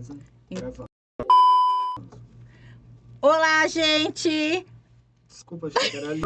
Gravando. Olá, gente! Desculpa, achei que era ali.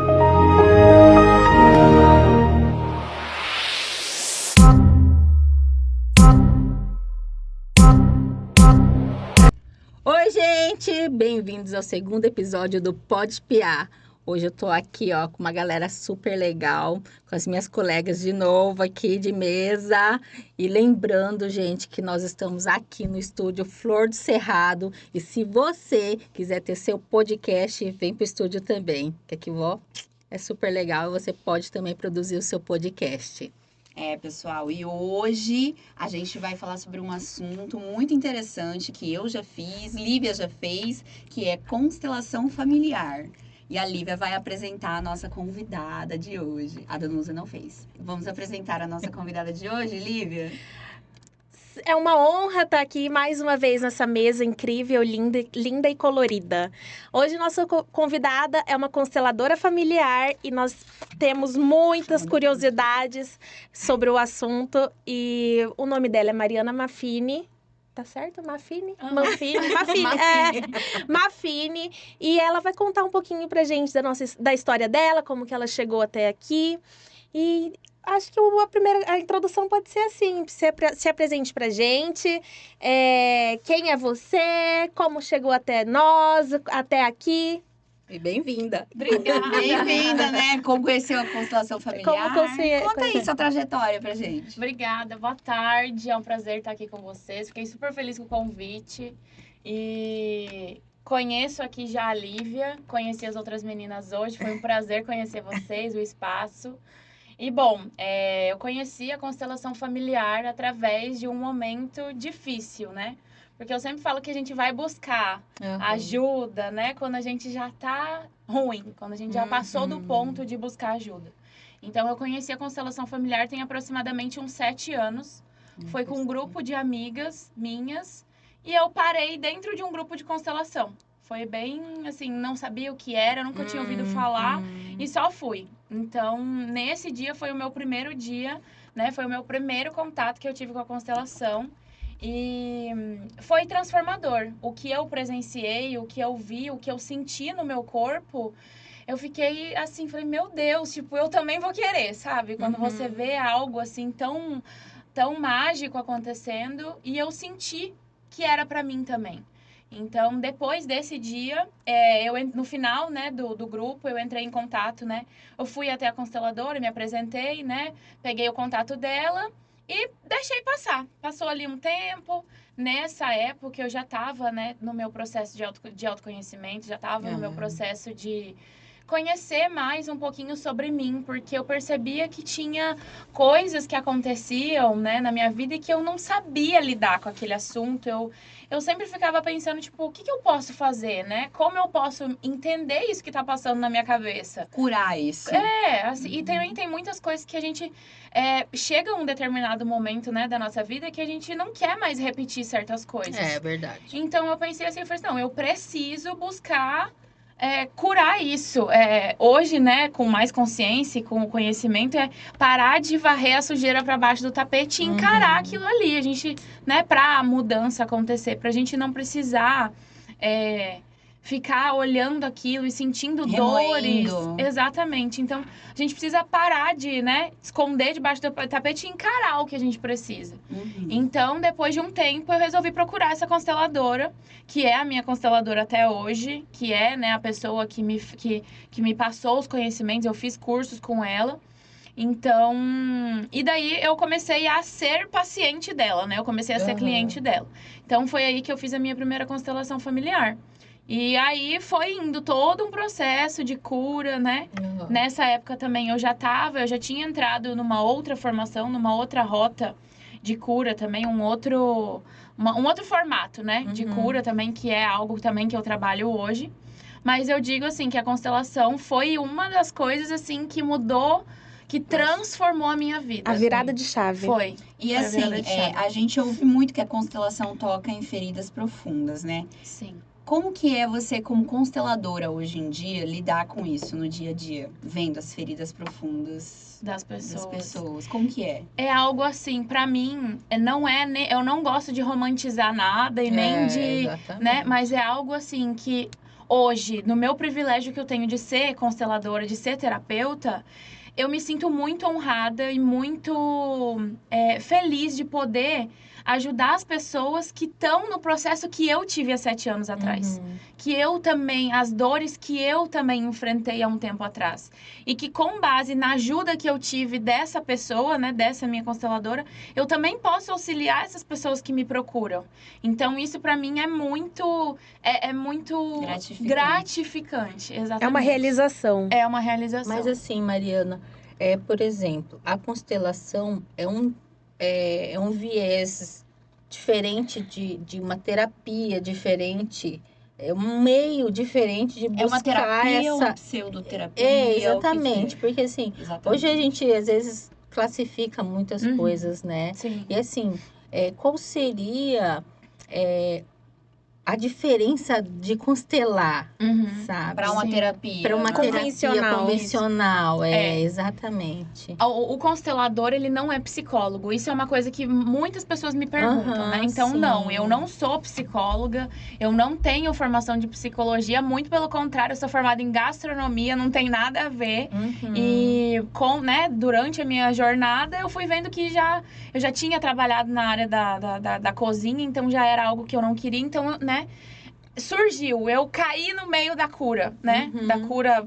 Oi, gente! Bem-vindos ao segundo episódio do Pode Piar. Hoje eu tô aqui, ó, com uma galera super legal, com as minhas colegas de novo aqui de mesa. E lembrando, gente, que nós estamos aqui no estúdio Flor do Cerrado. E se você quiser ter seu podcast, vem pro estúdio também. Que aqui, ó, é super legal. Você pode também produzir o seu podcast. Pessoal, e hoje a gente vai falar sobre um assunto muito interessante que eu já fiz, Lívia já fez, que é constelação familiar. E a Lívia vai apresentar a nossa convidada de hoje. A Danusa não fez. Vamos apresentar a nossa convidada de hoje, Lívia? É uma honra estar aqui mais uma vez nessa mesa incrível, linda e colorida. Hoje nossa convidada é uma consteladora familiar e nós temos muitas curiosidades sobre o assunto. E o nome dela é Mariana Maffini. Tá certo? Maffini? Maffini. Maffini. E ela vai contar um pouquinho pra gente da história dela, como que ela chegou até aqui. E acho que a introdução pode ser assim, se apresente pra gente, quem é você, como chegou até nós, até aqui. E bem-vinda! Obrigada. Bem-vinda, né? Como conheceu a constelação familiar? Conta aí sua trajetória pra gente. Obrigada, boa tarde, é um prazer estar aqui com vocês, fiquei super feliz com o convite e conheço aqui já a Lívia, conheci as outras meninas hoje, foi um prazer conhecer vocês, o espaço. E, bom, eu conheci a constelação familiar através de um momento difícil, né? Porque eu sempre falo que a gente vai buscar ajuda, né? Quando a gente já tá ruim, quando a gente já passou do ponto de buscar ajuda. Então, eu conheci a constelação familiar tem aproximadamente uns 7 anos. Foi com um grupo de amigas minhas e eu parei dentro de um grupo de constelação. Foi bem, assim, não sabia o que era, nunca tinha ouvido falar e só fui. Então, nesse dia foi o meu primeiro dia, né? Foi o meu primeiro contato que eu tive com a constelação. E foi transformador. O que eu presenciei, o que eu vi, o que eu senti no meu corpo, eu fiquei assim, falei, meu Deus, tipo, eu também vou querer, sabe? Quando você vê algo assim tão, tão mágico acontecendo, e eu senti que era pra mim também. Então, depois desse dia, no final, né, do grupo, eu entrei em contato, né? Eu fui até a consteladora, me apresentei, né? Peguei o contato dela e deixei passar. Passou ali um tempo. Nessa época, eu já estava, né, no meu processo de autoconhecimento, já estava no meu processo de conhecer mais um pouquinho sobre mim, porque eu percebia que tinha coisas que aconteciam, né, na minha vida e que eu não sabia lidar com aquele assunto. Eu sempre ficava pensando, tipo, o que eu posso fazer, né? Como eu posso entender isso que tá passando na minha cabeça? Curar isso. Assim, e também tem muitas coisas que a gente... chega um determinado momento, né, da nossa vida que a gente não quer mais repetir certas coisas. É verdade. Então, eu pensei assim, eu falei, não, eu preciso buscar... curar isso. Hoje, né, com mais consciência e com conhecimento, parar de varrer a sujeira para baixo do tapete e encarar aquilo ali. A gente, né, pra mudança acontecer, pra gente não precisar ficar olhando aquilo e sentindo dores. Exatamente. Então, a gente precisa parar de, né, esconder debaixo do tapete e encarar o que a gente precisa. Então, depois de um tempo, eu resolvi procurar essa consteladora, que é a minha consteladora até hoje, que é, né, a pessoa que me passou os conhecimentos, eu fiz cursos com ela. Então, e daí eu comecei a ser paciente dela, né? Eu comecei a ser cliente dela. Então, foi aí que eu fiz a minha primeira constelação familiar. E aí foi indo todo um processo de cura, né? Nessa época também eu já tinha entrado numa outra formação, numa outra rota de cura também, um outro formato, né? De cura também, que é algo também que eu trabalho hoje. Mas eu digo assim, que a constelação foi uma das coisas assim que mudou, que transformou a minha vida. A virada de chave. Foi. E assim, a gente ouve muito que a constelação toca em feridas profundas, né? Sim. Como que é você, como consteladora hoje em dia, lidar com isso no dia a dia? Vendo as feridas profundas Das pessoas. Como que é? É algo assim, pra mim, não é, eu não gosto de romantizar nada e nem de, exatamente. né? Mas é algo assim que hoje, no meu privilégio que eu tenho de ser consteladora, de ser terapeuta, eu me sinto muito honrada e muito feliz de poder ajudar as pessoas que estão no processo que eu tive há 7 anos atrás. Que eu também, as dores que eu também enfrentei há um tempo atrás. E que com base na ajuda que eu tive dessa pessoa, né, dessa minha consteladora, eu também posso auxiliar essas pessoas que me procuram. Então, isso pra mim é muito gratificante. Exatamente. É uma realização. É uma realização. Mas assim, Mariana, por exemplo, a constelação é um viés diferente de uma terapia diferente, é um meio diferente de buscar É uma terapia ou essa... uma pseudoterapia? Exatamente, O que porque assim, que é? Exatamente. hoje a gente às vezes classifica muitas coisas, né? Sim. E assim, qual seria a diferença de constelar, sabe? Para uma Sim. terapia. Para uma né? terapia convencional, É. exatamente. O constelador, ele não é psicólogo. Isso é uma coisa que muitas pessoas me perguntam, né? Então, sim. não, eu não sou psicóloga, eu não tenho formação de psicologia, muito pelo contrário, eu sou formada em gastronomia, não tem nada a ver. E durante a minha jornada, eu fui vendo que eu já tinha trabalhado na área da cozinha, então já era algo que eu não queria, então, né? Surgiu, eu caí no meio da cura, né?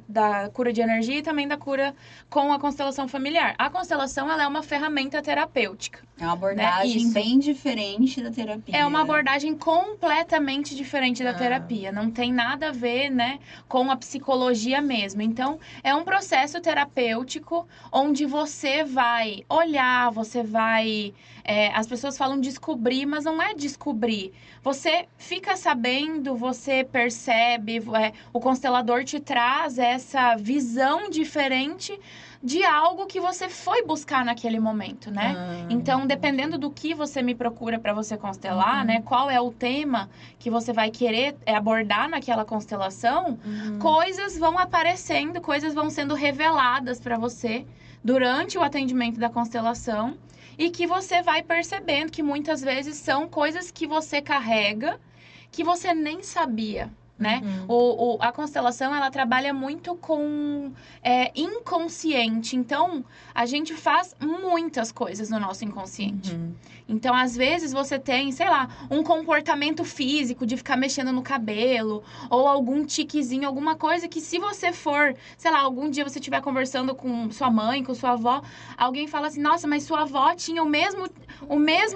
Da cura de energia e também da cura com a constelação familiar. A constelação, ela é uma ferramenta terapêutica. É uma abordagem Isso. bem diferente da terapia. É uma abordagem completamente diferente da terapia. Não tem nada a ver, né, com a psicologia mesmo. Então, é um processo terapêutico onde você vai olhar, você vai... as pessoas falam descobrir, mas não é descobrir. Você fica sabendo, você percebe, o constelador te traz essa visão diferente de algo que você foi buscar naquele momento, né? Então, dependendo do que você me procura para você constelar, né? Qual é o tema que você vai querer abordar naquela constelação, coisas vão aparecendo, coisas vão sendo reveladas para você durante o atendimento da constelação e que você vai percebendo que muitas vezes são coisas que você carrega que você nem sabia, né? A constelação, ela trabalha muito com inconsciente. Então, a gente faz muitas coisas no nosso inconsciente. Então, às vezes, você tem, sei lá, um comportamento físico de ficar mexendo no cabelo, ou algum tiquezinho, alguma coisa que se você for, sei lá, algum dia você estiver conversando com sua mãe, com sua avó, alguém fala assim, nossa, mas sua avó tinha o mesmo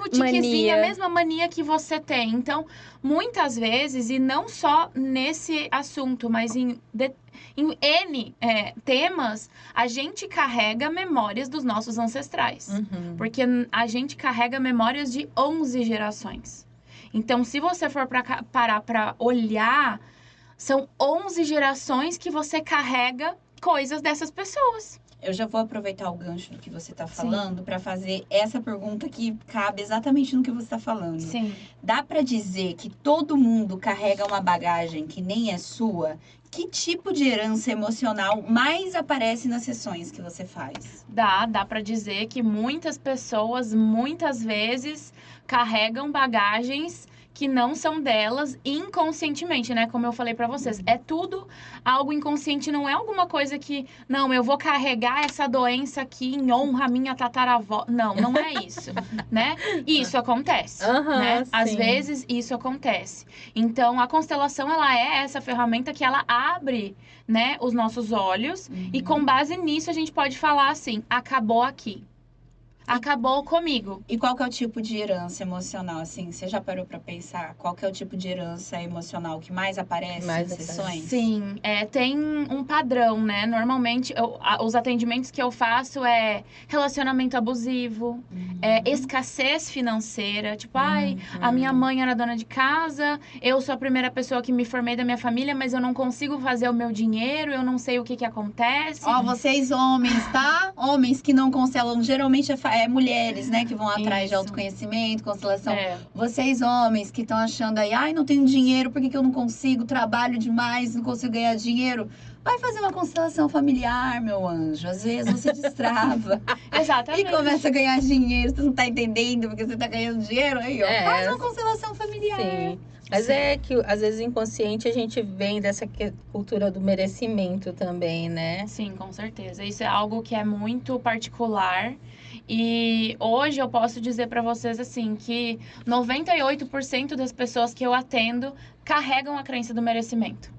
tiquezinho, a mesma mania que você tem. Então, muitas vezes, e não só nesse assunto, mas em N temas, a gente carrega memórias dos nossos ancestrais. Porque a gente carrega memórias de 11 gerações. Então, se você for parar para olhar, são 11 gerações que você carrega coisas dessas pessoas. Eu já vou aproveitar o gancho do que você está falando para fazer essa pergunta que cabe exatamente no que você está falando. Sim. Dá para dizer que todo mundo carrega uma bagagem que nem é sua? Que tipo de herança emocional mais aparece nas sessões que você faz? Dá para dizer que muitas pessoas, muitas vezes, carregam bagagens que não são delas inconscientemente, né? Como eu falei pra vocês. É tudo algo inconsciente, não é alguma coisa que... Não, eu vou carregar essa doença aqui em honra à minha tataravó. Não é isso, né? Isso acontece, né? Às vezes, isso acontece. Então, a constelação, ela é essa ferramenta que ela abre, né, os nossos olhos. E com base nisso, a gente pode falar assim, acabou aqui. Acabou comigo. E qual que é o tipo de herança emocional, assim? Você já parou pra pensar qual que é o tipo de herança emocional que mais aparece nas sessões? Sim, tem um padrão, né? Normalmente, os atendimentos que eu faço é relacionamento abusivo, escassez financeira. Tipo, a minha mãe era dona de casa, eu sou a primeira pessoa que me formei da minha família, mas eu não consigo fazer o meu dinheiro, eu não sei o que acontece. Ó, vocês homens, tá? Homens que não constelam, geralmente é mulheres, né, que vão atrás de Isso. autoconhecimento, constelação. É. Vocês, homens, que estão achando aí, ai, não tenho dinheiro, por que eu não consigo? Trabalho demais, não consigo ganhar dinheiro. Vai fazer uma constelação familiar, meu anjo. Às vezes você destrava e Exatamente. começa a ganhar dinheiro. Você não tá entendendo porque você tá ganhando dinheiro. Aí, ó, É. faz uma constelação familiar. Sim. Mas é que, às vezes, inconsciente, a gente vem dessa cultura do merecimento também, né? Sim, com certeza. Isso é algo que é muito particular. E hoje eu posso dizer pra vocês assim que 98% das pessoas que eu atendo carregam a crença do merecimento.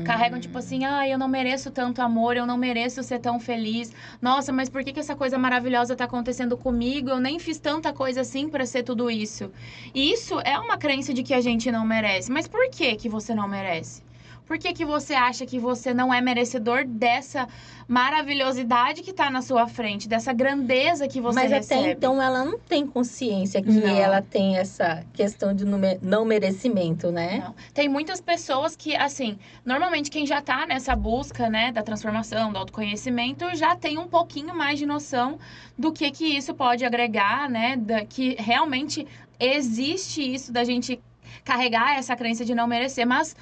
Carregam tipo assim, eu não mereço tanto amor, eu não mereço ser tão feliz. Nossa, mas por que essa coisa maravilhosa tá acontecendo comigo? Eu nem fiz tanta coisa assim pra ser tudo isso. E isso é uma crença de que a gente não merece. Mas por que que você não merece? Por que que você acha que você não é merecedor dessa maravilhosidade que tá na sua frente, dessa grandeza que você Mas recebe? até então ela não tem consciência que Não. ela tem essa questão de não merecimento, né? Não. Tem muitas pessoas que, assim, normalmente quem já tá nessa busca, né, da transformação, do autoconhecimento, já tem um pouquinho mais de noção do que isso pode agregar, né, que realmente existe isso da gente carregar essa crença de não merecer, mas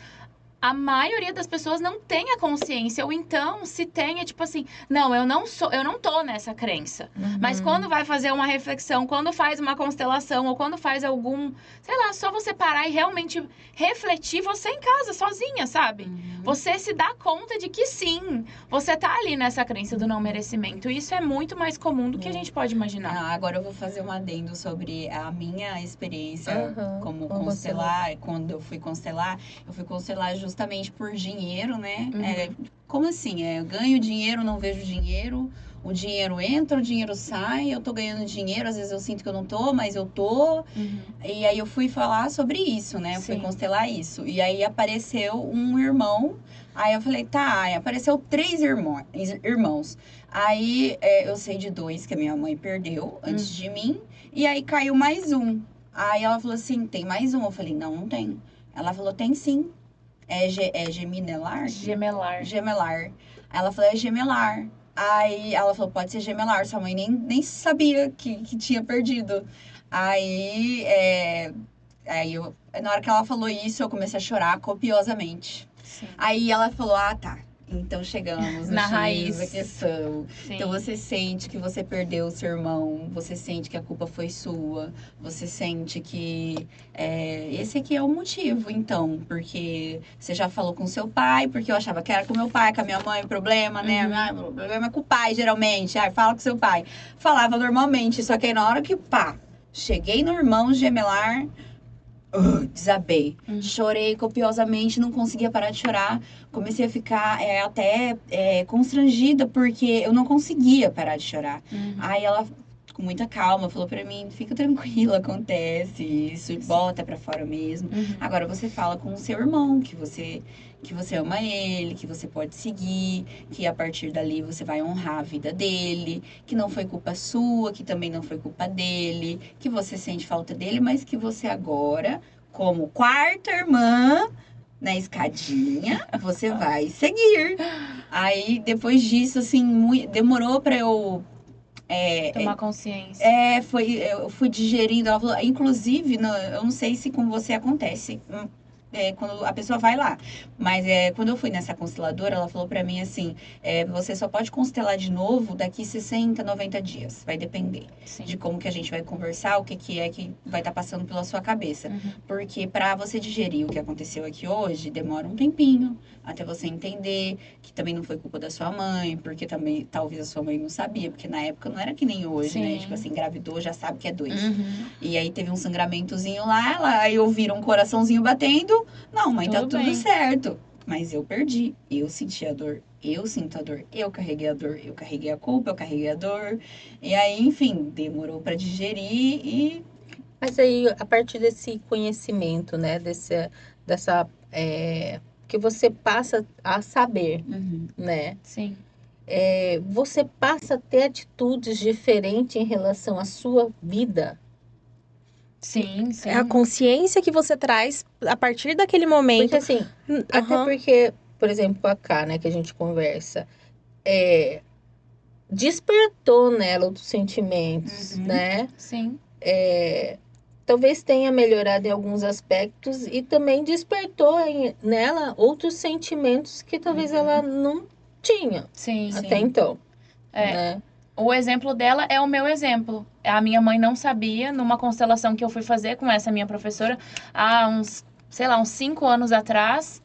a maioria das pessoas não tem a consciência, ou então, se tem, é tipo assim, não, eu não tô nessa crença. Mas quando vai fazer uma reflexão, quando faz uma constelação, ou quando faz algum, sei lá, só você parar e realmente refletir, você em casa, sozinha, sabe? Você se dá conta de que sim, você tá ali nessa crença do não merecimento. E isso é muito mais comum do que a gente pode imaginar. Agora eu vou fazer um adendo sobre a minha experiência como como constelar. Quando eu fui constelar justamente por dinheiro, né? Como assim? Eu ganho dinheiro, não vejo dinheiro. O dinheiro entra, o dinheiro sai. Eu tô ganhando dinheiro, às vezes eu sinto que eu não tô, mas eu tô. E aí eu fui falar sobre isso, né? Eu fui Sim. constelar isso. E aí apareceu um irmão. Aí eu falei, tá, aí apareceu 3 irmãos. Aí eu sei de 2 que a minha mãe perdeu antes de mim. E aí caiu mais um. Aí ela falou assim, tem mais um? Eu falei, não tem. Ela falou, tem sim. É gemelar? Gemelar. Gemelar. Ela falou, é gemelar. Aí ela falou, pode ser gemelar. Sua mãe nem sabia que tinha perdido. Aí, na hora que ela falou isso, eu comecei a chorar copiosamente. Sim. Aí ela falou, tá. Então chegamos Na X raiz. da questão. Sim. Então você sente que você perdeu o seu irmão, você sente que a culpa foi sua, você sente que esse aqui é o motivo, então, porque você já falou com seu pai, porque eu achava que era com meu pai, com a minha mãe, o problema, né? O problema é com o pai, geralmente. Fala com seu pai. Falava normalmente, só que aí na hora que, cheguei no irmão gemelar, desabei. Chorei copiosamente, não conseguia parar de chorar. Comecei a ficar até constrangida, porque eu não conseguia parar de chorar. Aí ela, com muita calma, falou pra mim, fica tranquila, acontece isso, bota pra fora mesmo. Agora você fala com o seu irmão, que você ama ele, que você pode seguir, que a partir dali você vai honrar a vida dele, que não foi culpa sua, que também não foi culpa dele, que você sente falta dele, mas que você agora, como quarta irmã na escadinha, você vai seguir. Aí, depois disso, assim, demorou pra eu... Tomar consciência. eu fui digerindo. Ela falou, inclusive, eu não sei se com você acontece, quando a pessoa vai lá. Mas quando eu fui nessa consteladora, ela falou pra mim assim, você só pode constelar de novo daqui 60, 90 dias. Vai depender de como que a gente vai conversar, o que é que vai estar passando pela sua cabeça. Porque pra você digerir o que aconteceu aqui hoje, demora um tempinho até você entender que também não foi culpa da sua mãe, porque também talvez a sua mãe não sabia, porque na época não era que nem hoje, né? Tipo assim, engravidou, já sabe que é 2. E aí teve um sangramentozinho lá, aí ouviram um coraçãozinho batendo. Não, mãe, tá tudo certo. Mas eu perdi. Eu senti a dor. Eu sinto a dor. Eu carreguei a dor. Eu carreguei a culpa. Eu carreguei a dor. E aí, enfim, demorou pra digerir e... Mas aí, a partir desse conhecimento, né? Que você passa a saber, né? Sim. Você passa a ter atitudes diferentes em relação à sua vida. Sim. É a consciência que você traz a partir daquele momento. Porque assim, até porque, por exemplo, a Cá, né, que a gente conversa, despertou nela outros sentimentos, Uhum. né? Sim. Talvez tenha melhorado em alguns aspectos e também despertou nela outros sentimentos que talvez ela não tinha Sim. até então, É. né? O exemplo dela é o meu exemplo. A minha mãe não sabia, numa constelação que eu fui fazer com essa minha professora há uns 5 anos atrás.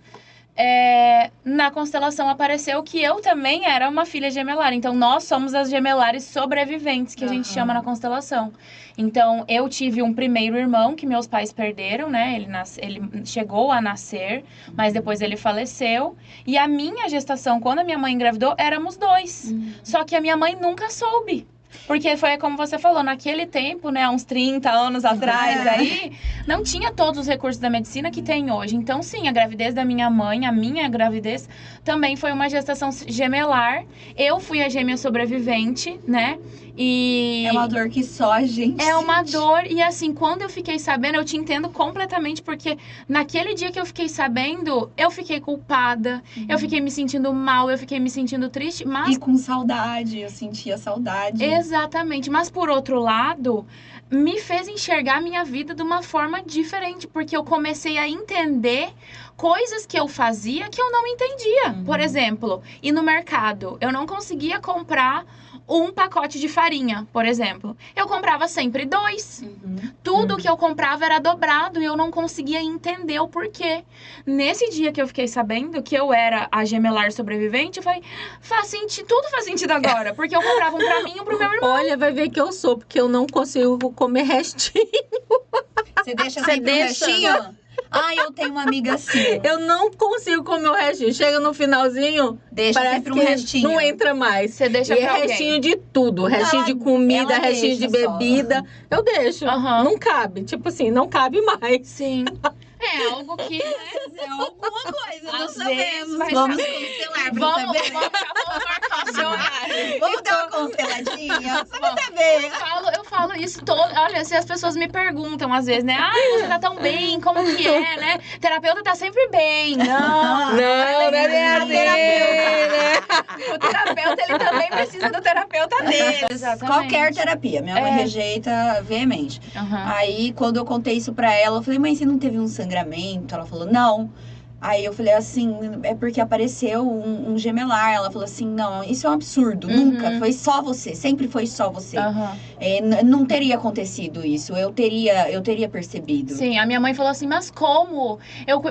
Na constelação apareceu que eu também era uma filha gemelar. Então, nós somos as gemelares sobreviventes, que a gente chama na constelação. Então, eu tive um primeiro irmão que meus pais perderam, né? Ele chegou a nascer, mas depois ele faleceu. E a minha gestação, quando a minha mãe engravidou, éramos 2. Só que a minha mãe nunca soube. Porque foi como você falou, naquele tempo, né, há uns 30 anos atrás, aí, não tinha todos os recursos da medicina que tem hoje. Então, sim, a gravidez da minha mãe, a minha gravidez, também foi uma gestação gemelar. Eu fui a gêmea sobrevivente, né? E É uma dor que só a gente é uma sente. dor, e assim, quando eu fiquei sabendo, eu te entendo completamente, porque naquele dia que eu fiquei sabendo, eu fiquei culpada, eu fiquei me sentindo mal, eu fiquei me sentindo triste, mas E com saudade, eu sentia saudade. exatamente, mas por outro lado, me fez enxergar a minha vida de uma forma diferente, porque eu comecei a entender coisas que eu fazia que eu não entendia. Por exemplo, ir no mercado, eu não conseguia comprar um pacote de farinha, por exemplo. Eu comprava sempre 2. Tudo que eu comprava era dobrado e eu não conseguia entender o porquê. Nesse dia que eu fiquei sabendo que eu era a gemelar sobrevivente, eu falei, tudo faz sentido agora, porque eu comprava um pra mim e um pro meu irmão. Olha, vai ver que eu sou, porque eu não consigo comer restinho. Você deixa Você sempre deixa? um restinho? Ah, eu tenho uma amiga assim. Eu não consigo comer o restinho. Chega no finalzinho, Deixa parece sempre um que restinho. não entra mais. Você deixa E é pra alguém. restinho de tudo. Restinho de comida, ela restinho de deixa só. bebida. Eu deixo. Aham. Não cabe. Tipo assim, não cabe mais. Sim. É algo que, né? É alguma coisa, não Às sabemos. vezes, mas Vamos tá- constelar pra Vamos saber. marcar o seu horário. Vamos dar uma consteladinha, só pra Bom, saber. Eu falo isso todo. Olha, se as pessoas me perguntam às vezes, né? Ai, você tá tão bem, como que é, né? Terapeuta tá sempre bem. Não. Não, não é bem A assim, né? O terapeuta, ele também precisa do terapeuta dele. Exatamente. Qualquer terapia, minha mãe rejeita veemente. Aham. Aí, quando eu contei isso pra ela, eu falei, mãe, você não teve um sangramento? Ela falou, não. Aí eu falei assim, é porque apareceu um gemelar. Ela falou assim, não, isso é um absurdo, nunca. Foi só você, sempre foi só você. Aham. Não teria acontecido isso, eu teria percebido. Sim, a minha mãe falou assim, mas como?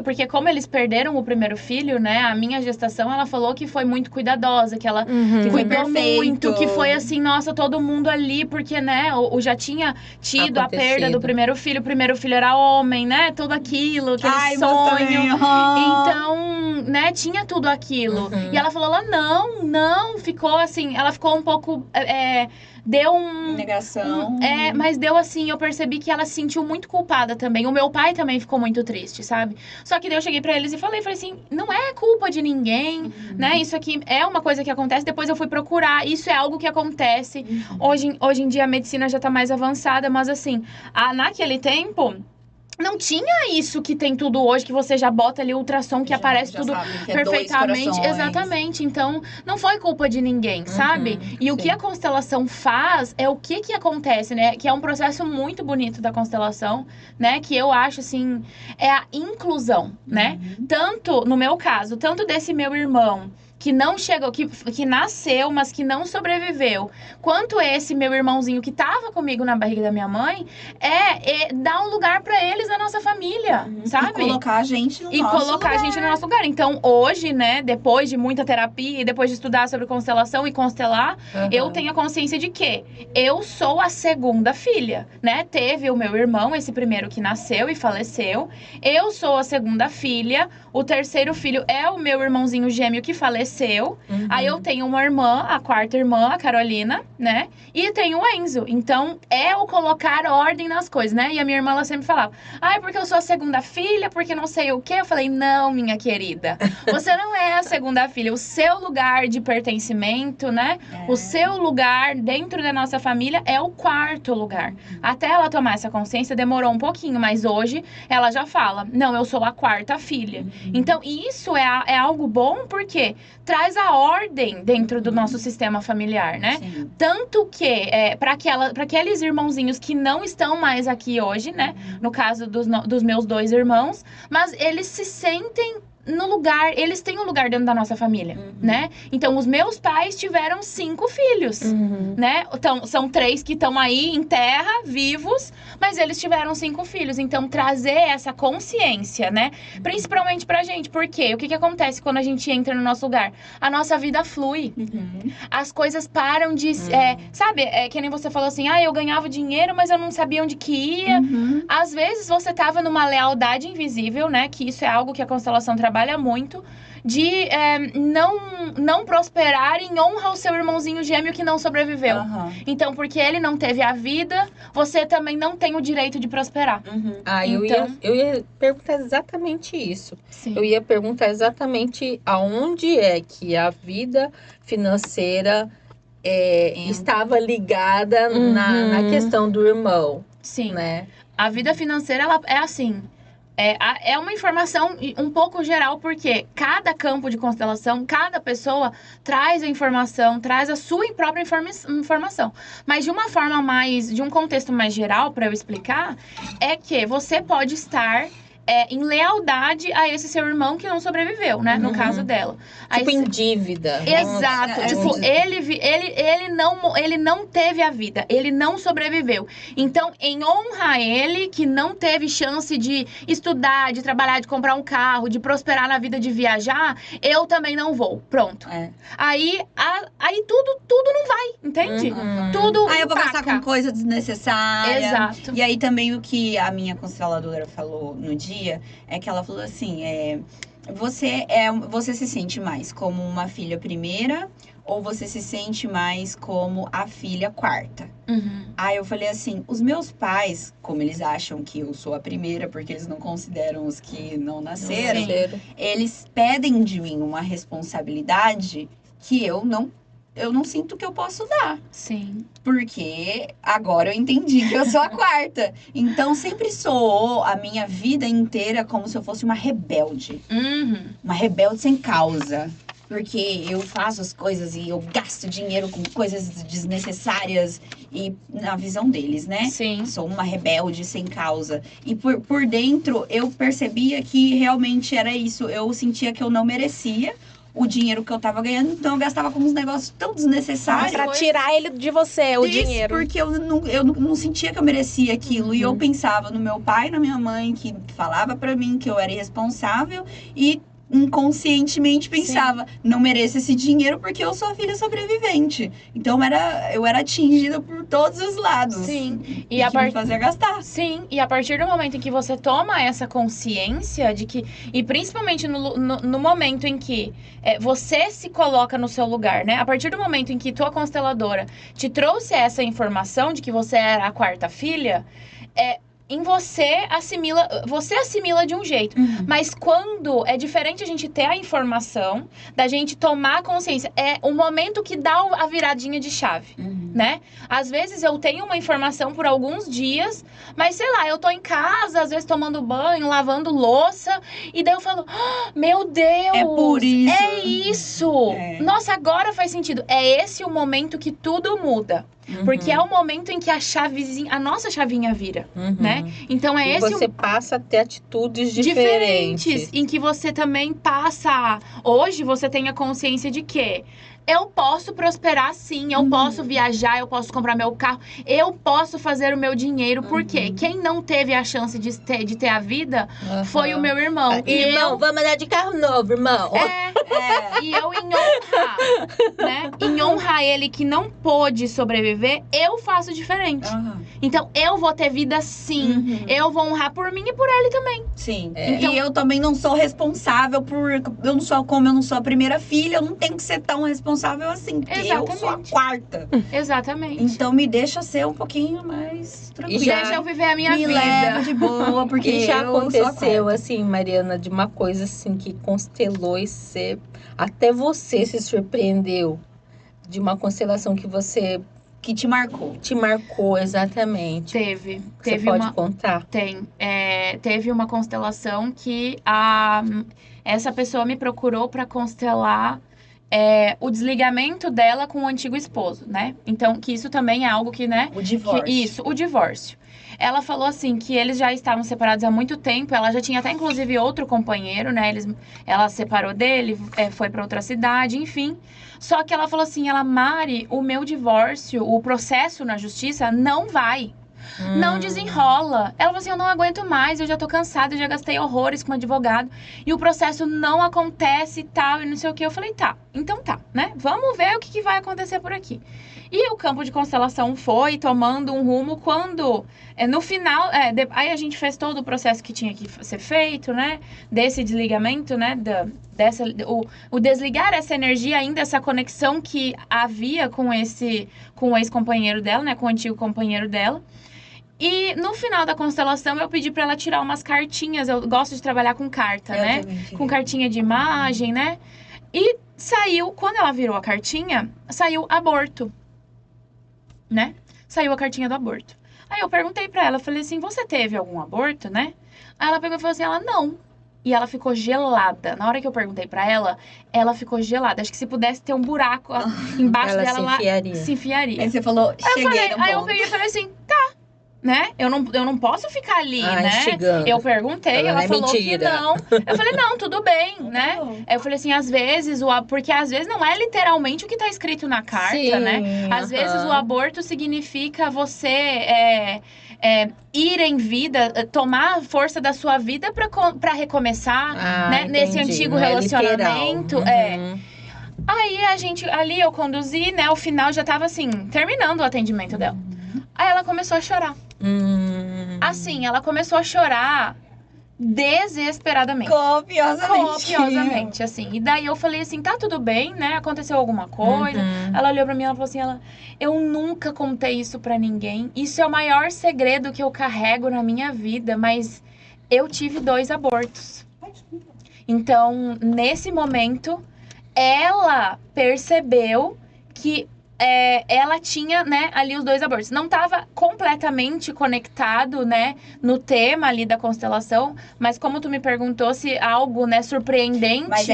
Porque como eles perderam o primeiro filho, né? A minha gestação, ela falou que foi muito cuidadosa, que ela Que foi cuidou perfeito. muito, que foi assim, nossa, todo mundo ali, porque, né, já tinha tido a perda Acontecido. do primeiro filho. O primeiro filho era homem, né? Tudo aquilo, aquele Ai, meu sonho. sonho. Então, né, tinha tudo aquilo. E ela falou, ela não, ficou assim, ela ficou um pouco, deu Negação. mas deu assim, eu percebi que ela se sentiu muito culpada também. O meu pai também ficou muito triste, sabe? Só que daí eu cheguei pra eles e falei assim, não é culpa de ninguém, né? Isso aqui é uma coisa que acontece. Depois eu fui procurar, isso é algo que acontece. Hoje em dia a medicina já tá mais avançada, mas assim, naquele tempo não tinha isso que tem tudo hoje, que você já bota ali o ultrassom, que aparece Já tudo sabe que é dois perfeitamente. corações. Exatamente. Então, não foi culpa de ninguém, sabe? E o sim. que a constelação faz é o que acontece, né? Que é um processo muito bonito da constelação, né? Que eu acho, assim, é a inclusão, né? Tanto, no meu caso, tanto desse meu irmão, que não chegou, que nasceu, mas que não sobreviveu, quanto esse meu irmãozinho que tava comigo na barriga da minha mãe, dar um lugar pra eles na nossa família, sabe? E colocar a gente no E nosso colocar lugar. a gente no nosso lugar. Então, hoje, né, depois de muita terapia e depois de estudar sobre constelação e constelar, eu tenho a consciência de que eu sou a segunda filha, né? Teve o meu irmão, esse primeiro que nasceu e faleceu. Eu sou a segunda filha. O terceiro filho é o meu irmãozinho gêmeo que faleceu. Aí eu tenho uma irmã, a quarta irmã, a Carolina, né? E tenho o Enzo. Então, é o colocar ordem nas coisas, né? E a minha irmã, ela sempre falava, porque eu sou a segunda filha, porque não sei o quê. Eu falei, não, minha querida, você não é a segunda filha. O seu lugar de pertencimento, né? O seu lugar dentro da nossa família é o quarto lugar. Até ela tomar essa consciência, demorou um pouquinho, mas hoje ela já fala, não, eu sou a quarta filha. Então, isso é algo bom, porque traz a ordem dentro do nosso sistema familiar, né? Sim. Tanto que, para aqueles irmãozinhos que não estão mais aqui hoje, né? No caso dos meus 2 irmãos, mas eles se sentem no lugar, eles têm um lugar dentro da nossa família, né? Então, os meus pais tiveram 5 filhos, né? Então, são 3 que estão aí em terra, vivos, mas eles tiveram 5 filhos. Então, trazer essa consciência, né? Principalmente pra gente, porque o que acontece quando a gente entra no nosso lugar? A nossa vida flui. As coisas param de... sabe, que nem você falou assim, eu ganhava dinheiro, mas eu não sabia onde que ia. Às vezes, você tava numa lealdade invisível, né? Que isso é algo que a constelação trabalha muito, de não prosperar em honra ao seu irmãozinho gêmeo que não sobreviveu. Então, porque ele não teve a vida, você também não tem o direito de prosperar. Eu ia perguntar exatamente isso. Sim. Eu ia perguntar exatamente aonde é que a vida financeira estava ligada na questão do irmão, Sim. né? A vida financeira, ela é assim... É uma informação um pouco geral, porque cada campo de constelação, cada pessoa traz a informação, traz a sua própria informação. Mas de uma forma de um contexto mais geral, para eu explicar, é que você pode estar em lealdade a esse seu irmão que não sobreviveu, né? No caso dela. Tipo, em dívida. Exato. Tipo, ele não teve a vida. Ele não sobreviveu. Então, em honra a ele, que não teve chance de estudar, de trabalhar, de comprar um carro, de prosperar na vida, de viajar, eu também não vou. Pronto. Aí tudo não vai, entende? Tudo Eu vou gastar empaca. com coisa desnecessária. Exato. E aí também o que a minha consteladora falou no dia é que ela falou assim, você se sente mais como uma filha primeira ou você se sente mais como a filha quarta? Aí eu falei assim, os meus pais, como eles acham que eu sou a primeira, porque eles não consideram os que não nasceram, eles pedem de mim uma responsabilidade que eu não sinto que eu posso dar. Sim. Porque agora eu entendi que eu sou a quarta. Então, sempre soou a minha vida inteira como se eu fosse uma rebelde. Uma rebelde sem causa. Porque eu faço as coisas e eu gasto dinheiro com coisas desnecessárias. E na visão deles, né? Sim. Sou uma rebelde sem causa. E por dentro, eu percebia que realmente era isso. Eu sentia que eu não merecia o dinheiro que eu tava ganhando, então eu gastava com uns negócios tão desnecessários. Pra tirar ele de você, o dinheiro. Porque eu não sentia que eu merecia aquilo. E eu pensava no meu pai e na minha mãe, que falava pra mim que eu era irresponsável. E inconscientemente pensava, não mereço esse dinheiro porque eu sou a filha sobrevivente. Então eu era atingida por todos os lados. Sim. E me fazia gastar. Sim, e a partir do momento em que você toma essa consciência de que... E principalmente no momento em que você se coloca no seu lugar, né? A partir do momento em que tua consteladora te trouxe essa informação de que você era a quarta filha, em você assimila de um jeito. Mas quando é diferente a gente ter a informação, da gente tomar consciência, é o momento que dá a viradinha de chave, né? Às vezes eu tenho uma informação por alguns dias, mas sei lá, eu tô em casa, às vezes tomando banho, lavando louça, e daí eu falo, meu Deus! É por isso. É isso! Nossa, agora faz sentido. É esse o momento que tudo muda. Porque é o momento em que a nossa chavinha vira, né? Então E você passa a ter atitudes diferentes. Em que você também passa... Hoje você tem a consciência de que eu posso prosperar sim, eu posso viajar, eu posso comprar meu carro, eu posso fazer o meu dinheiro, porque quem não teve a chance de ter a vida foi o meu irmão. Irmão, vamos andar de carro novo, irmão. E eu em honra, né? Em honra a ele que não pôde sobreviver, eu faço diferente. Então, eu vou ter vida sim. Eu vou honrar por mim e por ele também. Sim. Então, e eu também não sou responsável como eu não sou a primeira filha, eu não tenho que ser tão responsável assim, porque eu sou a quarta. Exatamente. Então me deixa ser um pouquinho mais tranquila. Deixa eu viver a minha vida. Me leva de boa, porque E já eu sou a aconteceu, quarta. assim, Mariana, de uma coisa assim que constelou e até você se surpreendeu de uma constelação Que te marcou. te marcou exatamente. Teve Você pode uma... contar? Teve uma constelação que essa pessoa me procurou para constelar o desligamento dela com o antigo esposo, né? Então, que isso também é algo que, né? O divórcio. Isso, o divórcio. Ela falou assim que eles já estavam separados há muito tempo. Ela já tinha até, inclusive, outro companheiro, né? Ela separou dele, foi pra outra cidade, enfim. Só que ela falou assim, Mari, o meu divórcio, o processo na justiça não vai. Não desenrola. Ela falou assim, eu não aguento mais, eu já tô cansada, eu já gastei horrores com um advogado. E o processo não acontece e tal, e não sei o que. Eu falei, tá, então tá, né? Vamos ver o que vai acontecer por aqui. E o campo de constelação foi tomando um rumo quando, no final, aí a gente fez todo o processo que tinha que ser feito, né? Desse desligamento, né? O desligar essa energia ainda, essa conexão que havia com o ex-companheiro dela, né? Com o antigo companheiro dela. E no final da constelação eu pedi pra ela tirar umas cartinhas. Eu gosto de trabalhar com carta, né? Com cartinha de imagem, né? E saiu, quando ela virou a cartinha, saiu aborto. Né? Saiu a cartinha do aborto. Aí eu perguntei pra ela, falei assim, você teve algum aborto, né? Aí ela pegou e falou assim, não. E ela ficou gelada. Na hora que eu perguntei pra ela, ela ficou gelada. Acho que se pudesse ter um buraco embaixo Ela dela, se enfiaria. Aí você falou, cheguei no ponto. Aí eu peguei e falei assim, tá. Né? Eu não posso ficar ali, né? Instigando. Eu perguntei, ela falou mentira. que não. Eu falei, não, tudo bem, né? Eu falei assim, às vezes, porque às vezes não é literalmente o que tá escrito na carta, Sim, né? Às vezes o aborto significa você ir em vida, tomar a força da sua vida pra recomeçar, né? Nesse Entendi. antigo Não é relacionamento. literal. Aí ali eu conduzi, né? O final já tava assim, terminando o atendimento dela. Aí ela começou a chorar. Assim, ela começou a chorar desesperadamente. Copiosamente, assim. E daí eu falei assim, tá tudo bem, né? Aconteceu alguma coisa. Ela olhou pra mim e falou assim, eu nunca contei isso pra ninguém. Isso é o maior segredo que eu carrego na minha vida, mas eu tive 2 abortos. Então, nesse momento, ela percebeu que ela tinha, né, ali os 2 abortos. Não estava completamente conectado, né, no tema ali da constelação, mas como tu me perguntou se algo, né, surpreendente... Mas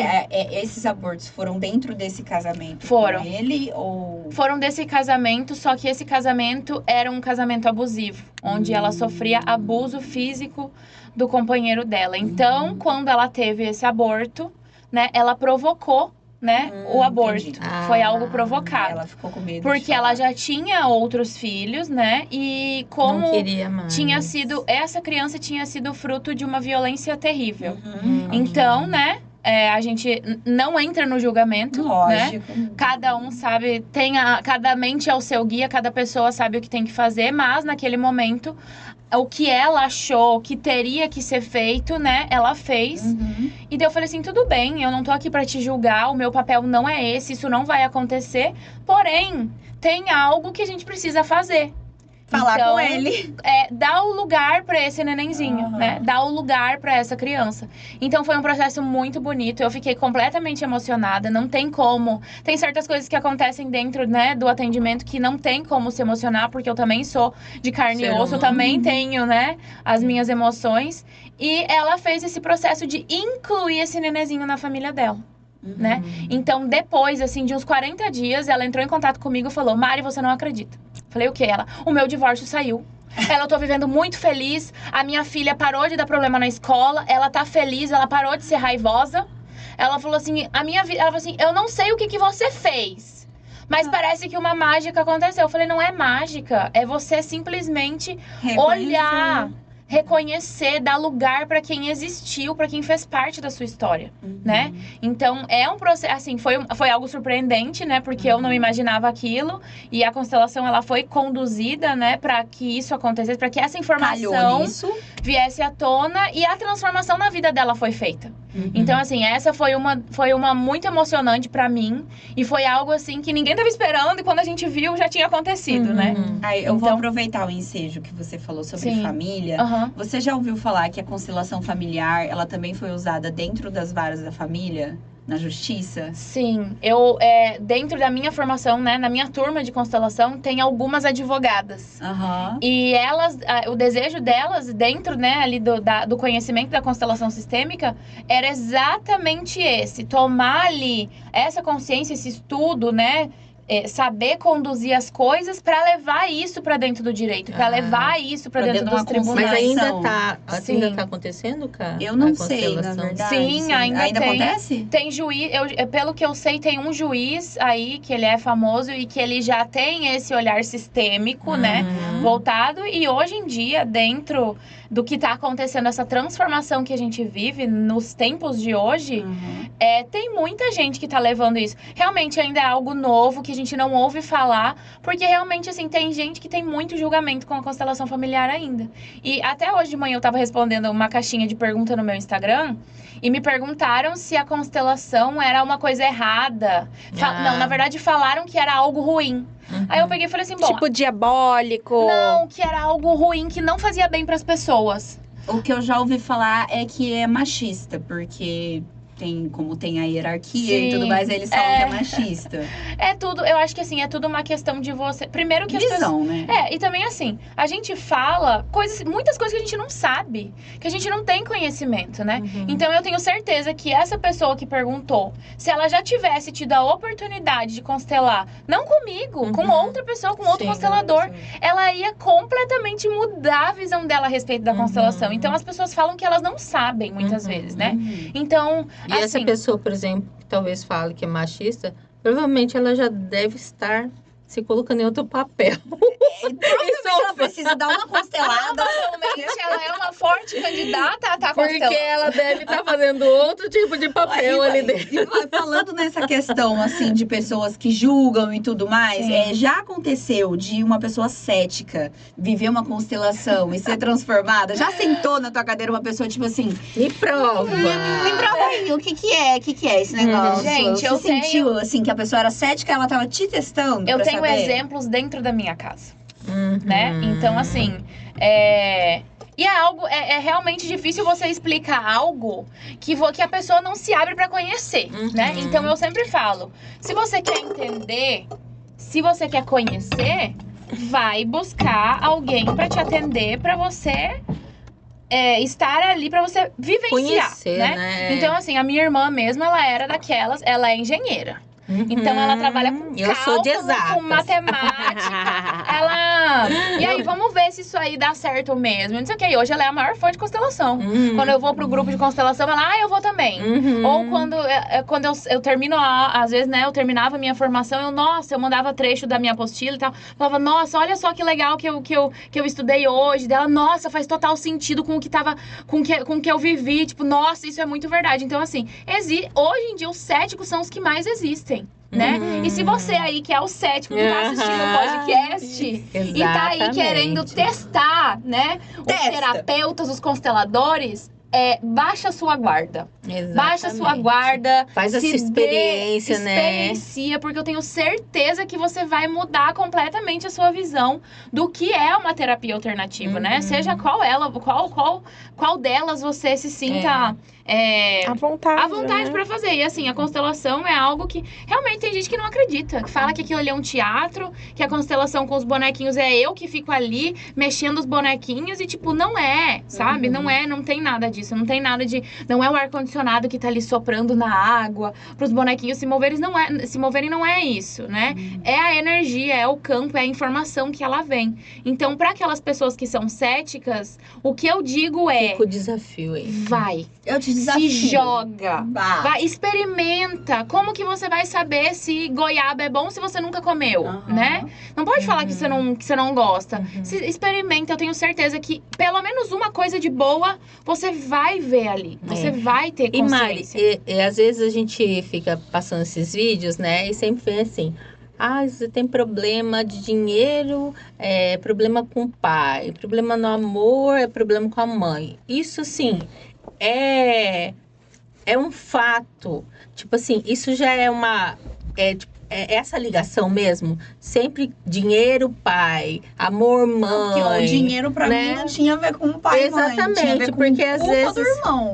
esses abortos foram dentro desse casamento Foram. com ele, ou... Foram desse casamento, só que esse casamento era um casamento abusivo, onde ela sofria abuso físico do companheiro dela. Então, quando ela teve esse aborto, né, ela provocou, né, o aborto. Entendi. Foi algo provocado. Ela ficou com medo. Porque ela já tinha outros filhos, né? E como Não queria mais. essa criança tinha sido fruto de uma violência terrível. Uhum. Então, né? A gente não entra no julgamento, né? Lógico. Cada um sabe, cada mente é o seu guia, cada pessoa sabe o que tem que fazer, mas naquele momento o que ela achou que teria que ser feito, né? Ela fez. E daí eu falei assim, tudo bem, eu não tô aqui pra te julgar, o meu papel não é esse, isso não vai acontecer. Porém, tem algo que a gente precisa fazer. Falar Então, com ele. Dá o lugar pra esse nenenzinho, né? Dá o lugar pra essa criança. Então foi um processo muito bonito. Eu fiquei completamente emocionada. Não tem como. Tem certas coisas que acontecem dentro, né, do atendimento que não tem como se emocionar, porque eu também sou de carne e osso, eu também tenho, né, as minhas emoções. E ela fez esse processo de incluir esse nenenzinho na família dela. Né? Então, depois, assim, de uns 40 dias, ela entrou em contato comigo e falou, Mari, você não acredita. Falei, o quê? Ela, o meu divórcio saiu. Eu tô vivendo muito feliz, a minha filha parou de dar problema na escola, ela tá feliz, ela parou de ser raivosa. Ela falou assim, ela falou assim, eu não sei o que você fez, mas parece que uma mágica aconteceu. Eu falei, não é mágica, é você simplesmente olhar, reconhecer, dar lugar pra quem existiu, pra quem fez parte da sua história, né? Então, é um processo, assim, foi algo surpreendente, né? Porque eu não imaginava aquilo, e a constelação, ela foi conduzida, né, pra que isso acontecesse, pra que essa informação viesse à tona, e a transformação na vida dela foi feita. Então, assim, essa foi uma muito emocionante pra mim, e foi algo, assim, que ninguém tava esperando, e quando a gente viu, já tinha acontecido, né? Aí, eu vou aproveitar o ensejo que você falou sobre família. Você já ouviu falar que a constelação familiar, ela também foi usada dentro das varas da família? na justiça? Sim, eu, dentro da minha formação, né, na minha turma de constelação, tem algumas advogadas. Aham. E elas, o desejo delas, dentro, né, ali do conhecimento da constelação sistêmica, era exatamente esse. Tomar ali essa consciência, esse estudo, né, saber conduzir as coisas para levar isso para dentro do direito, para levar isso para Pra dentro dentro dos de uma Mas tribunais. ainda Sim. tá acontecendo, cara? Eu não a sei, na constelação? verdade. Sim, ainda tem. acontece? Tem juiz, pelo que eu sei, tem um juiz aí que ele é famoso e que ele já tem esse olhar sistêmico, né? Uhum. Voltado. E hoje em dia, dentro do que está acontecendo, essa transformação que a gente vive nos tempos de hoje, Uhum. tem muita gente que tá levando isso. Realmente ainda é algo novo que a gente não ouve falar, porque realmente, assim, tem gente que tem muito julgamento com a constelação familiar ainda. E até hoje de manhã eu tava respondendo uma caixinha de pergunta no meu Instagram e me perguntaram se a constelação era uma coisa errada. Não, na verdade falaram que era algo ruim. Uhum. Aí eu peguei e falei assim, bom, Tipo diabólico. não, que era algo ruim, que não fazia bem pras pessoas. O que eu já ouvi falar é que é machista, porque como tem a hierarquia e Sim, tudo mais, eles falam que é machista. É tudo, eu acho que assim, é tudo uma questão de você. Primeiro que as pessoas. Visão, né? E também assim, a gente fala muitas coisas que a gente não sabe, que a gente não tem conhecimento, né? Uhum. Então eu tenho certeza que essa pessoa que perguntou, se ela já tivesse tido a oportunidade de constelar, não comigo, com outra pessoa, com outro Sim, constelador, sim. ela ia completamente mudar a visão dela a respeito da Uhum. constelação. Então as pessoas falam que elas não sabem muitas vezes, né? Uhum. Então, E essa assim, pessoa, por exemplo, que talvez fale que é machista, provavelmente ela já deve estar se colocando em outro papel. Provavelmente ela precisa dar uma constelada. provavelmente ela é uma forte candidata a estar Porque constelando. ela deve estar fazendo outro tipo de papel ali dentro. E falando nessa questão, assim, de pessoas que julgam e tudo mais, Sim. já aconteceu de uma pessoa cética viver uma constelação e ser transformada? Já sentou na tua cadeira uma pessoa, tipo assim, Me prova. me prova aí, o que que é esse negócio? Gente, Você eu sentiu, assim, que a pessoa era cética, ela tava te testando Eu pra tenho saber? exemplos dentro da minha casa, Uhum. né? Então, assim, E é algo, é realmente difícil você explicar algo que a pessoa não se abre pra conhecer, né? Uhum. Então, eu sempre falo, se você quer entender, se você quer conhecer, vai buscar alguém pra te atender, pra você estar ali, pra você vivenciar, Conhecer, né? né? Então, assim, a minha irmã mesmo, ela era daquelas, ela é engenheira. Então ela trabalha com Eu sou de cálculo, exatas. com matemática. Ela. E aí, vamos ver se isso aí dá certo mesmo. Não sei o que. E hoje ela é a maior fã de constelação. Quando eu vou pro grupo de constelação, ela, eu vou também. Ou quando eu termino, às vezes, né, eu terminava a minha formação, eu mandava trecho da minha apostila e tal. Falava, nossa, olha só que legal que eu estudei hoje. Dela, nossa, faz total sentido com o que tava, com o que eu vivi. Tipo, nossa, isso é muito verdade. Então, assim, hoje em dia os céticos são os que mais existem. Né? E se você aí que é o cético que tá assistindo o podcast e tá aí querendo testar, né? Os terapeutas, os consteladores, baixa a sua guarda. Baixa a sua guarda. Faz essa experiência, né? Experiencia, porque eu tenho certeza que você vai mudar completamente a sua visão do que é uma terapia alternativa, né? Seja qual delas você se sinta À vontade, né? pra fazer. E assim, a constelação é algo que realmente tem gente que não acredita, que fala que aquilo ali é um teatro, que a constelação com os bonequinhos é eu que fico ali mexendo os bonequinhos e tipo, não é, sabe? Não tem nada disso, não tem nada de, não é o ar-condicionado que tá ali soprando na água pros bonequinhos se moverem, não é isso, né? É a energia, é o campo, é a informação que ela vem. Então, para aquelas pessoas que são céticas, o que eu digo é, Fica o desafio aí. vai. Eu te desafio. Se joga. Bah. Vai, experimenta. Como que você vai saber se goiaba é bom se você nunca comeu, né? Não pode falar que você não gosta. Se experimenta, eu tenho certeza que pelo menos uma coisa de boa você vai ver ali. Você vai ter E Mari, consciência. às vezes a gente fica passando esses vídeos, né? E sempre vem assim, você tem problema de dinheiro, problema com o pai, problema no amor, problema com a mãe. Isso, assim, é um fato. Tipo assim, isso já é uma... essa ligação mesmo, sempre dinheiro, pai, amor, Porque mãe. o dinheiro pra né? mim não tinha a ver com o pai e mãe. Tinha a Exatamente, ver com porque às culpa vezes- do irmão.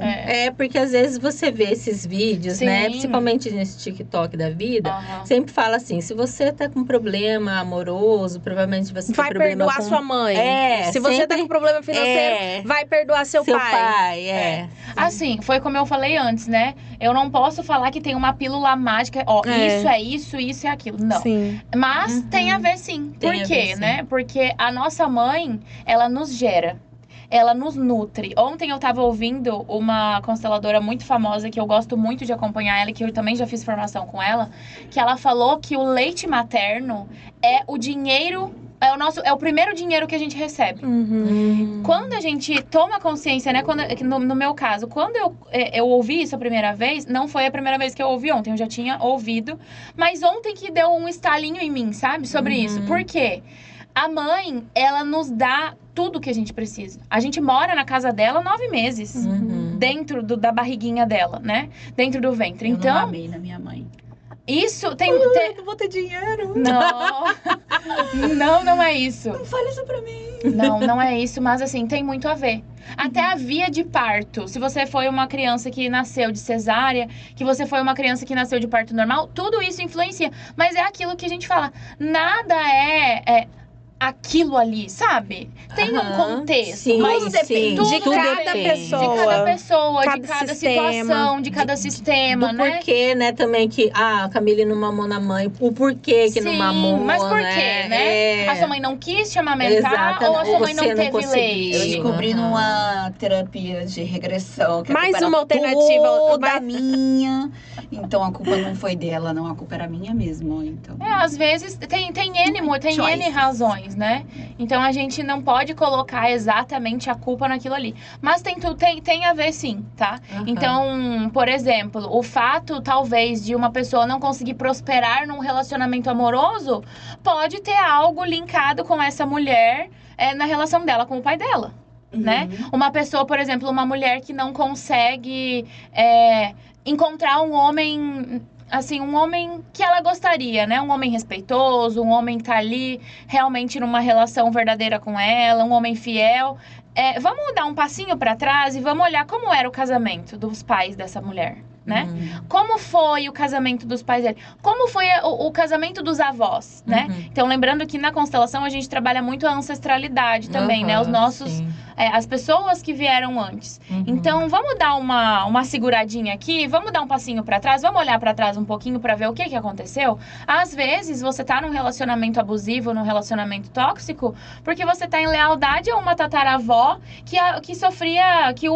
Porque às vezes você vê esses vídeos, né? Sim. Principalmente nesse TikTok da vida. Aham. Sempre fala assim, se você tá com problema amoroso, provavelmente você Vai tem problema perdoar com... sua mãe. É, Se você tá sempre- com problema financeiro, vai perdoar seu pai. Assim, foi como eu falei antes, né? Eu não posso falar que tem uma pílula mágica, ó, isso é isso, isso é aquilo. Não. Sim. Mas Uhum. tem a ver sim. Tem Por a quê, ver, sim. né? Porque a nossa mãe, ela nos gera. Ela nos nutre. Ontem eu tava ouvindo uma consteladora muito famosa, que eu gosto muito de acompanhar ela, que eu também já fiz formação com ela, que ela falou que o leite materno é o dinheiro, é o primeiro dinheiro que a gente recebe. Quando a gente toma consciência, né? No meu caso, quando eu ouvi isso a primeira vez, não foi a primeira vez que eu ouvi ontem, eu já tinha ouvido. Mas ontem que deu um estalinho em mim, sabe? Sobre isso. Por quê? A mãe, ela nos dá tudo que a gente precisa. A gente mora na casa dela 9 meses. Dentro da barriguinha dela, né? Dentro do ventre. Eu Então, não amei na minha mãe. isso tem... Eu vou ter dinheiro. Não, não é isso. Não fale isso pra mim. Não é isso, mas assim, tem muito a ver. Até a via de parto. Se você foi uma criança que nasceu de cesárea, que você foi uma criança que nasceu de parto normal, tudo isso influencia. Mas é aquilo que a gente fala. Nada é aquilo ali, sabe? Tem um contexto. Sim, mas sim. tudo De cada depende. pessoa. De cada pessoa, Cada de cada sistema. situação, de cada sistema, Do né? porquê, né, também que a Camille não mamou na mãe, o porquê que não Sim, mamou, mas por quê, né? A sua mãe não quis te amamentar ou a sua mãe não Você teve conseguiu. leite? Eu descobri Aham. numa terapia de regressão que a Mais culpa era uma alternativa. toda minha. Então a culpa não foi dela, não. A culpa era minha mesmo. Então. Às vezes tem N Choices. razões, né? Então a gente não pode colocar exatamente a culpa naquilo ali. Mas tem a ver sim, tá? Aham. Então, por exemplo, o fato, talvez, de uma pessoa não conseguir prosperar num relacionamento amoroso pode ter algo linkado com essa mulher na relação dela com o pai dela. Né? Uma pessoa, por exemplo, uma mulher que não consegue encontrar um homem, assim, um homem que ela gostaria, né? Um homem respeitoso, um homem que tá ali realmente numa relação verdadeira com ela, um homem fiel. Vamos dar um passinho pra trás e vamos olhar como era o casamento dos pais dessa mulher. Né? Como foi o casamento dos pais dele? Como foi o casamento dos avós, né? Então, lembrando que na constelação a gente trabalha muito a ancestralidade também, né? Os nossos... sim. as pessoas que vieram antes. Então, vamos dar uma seguradinha aqui, vamos dar um passinho pra trás, vamos olhar pra trás um pouquinho pra ver o que aconteceu. Às vezes, você tá num relacionamento abusivo, num relacionamento tóxico, porque você tá em lealdade a uma tataravó que sofria, que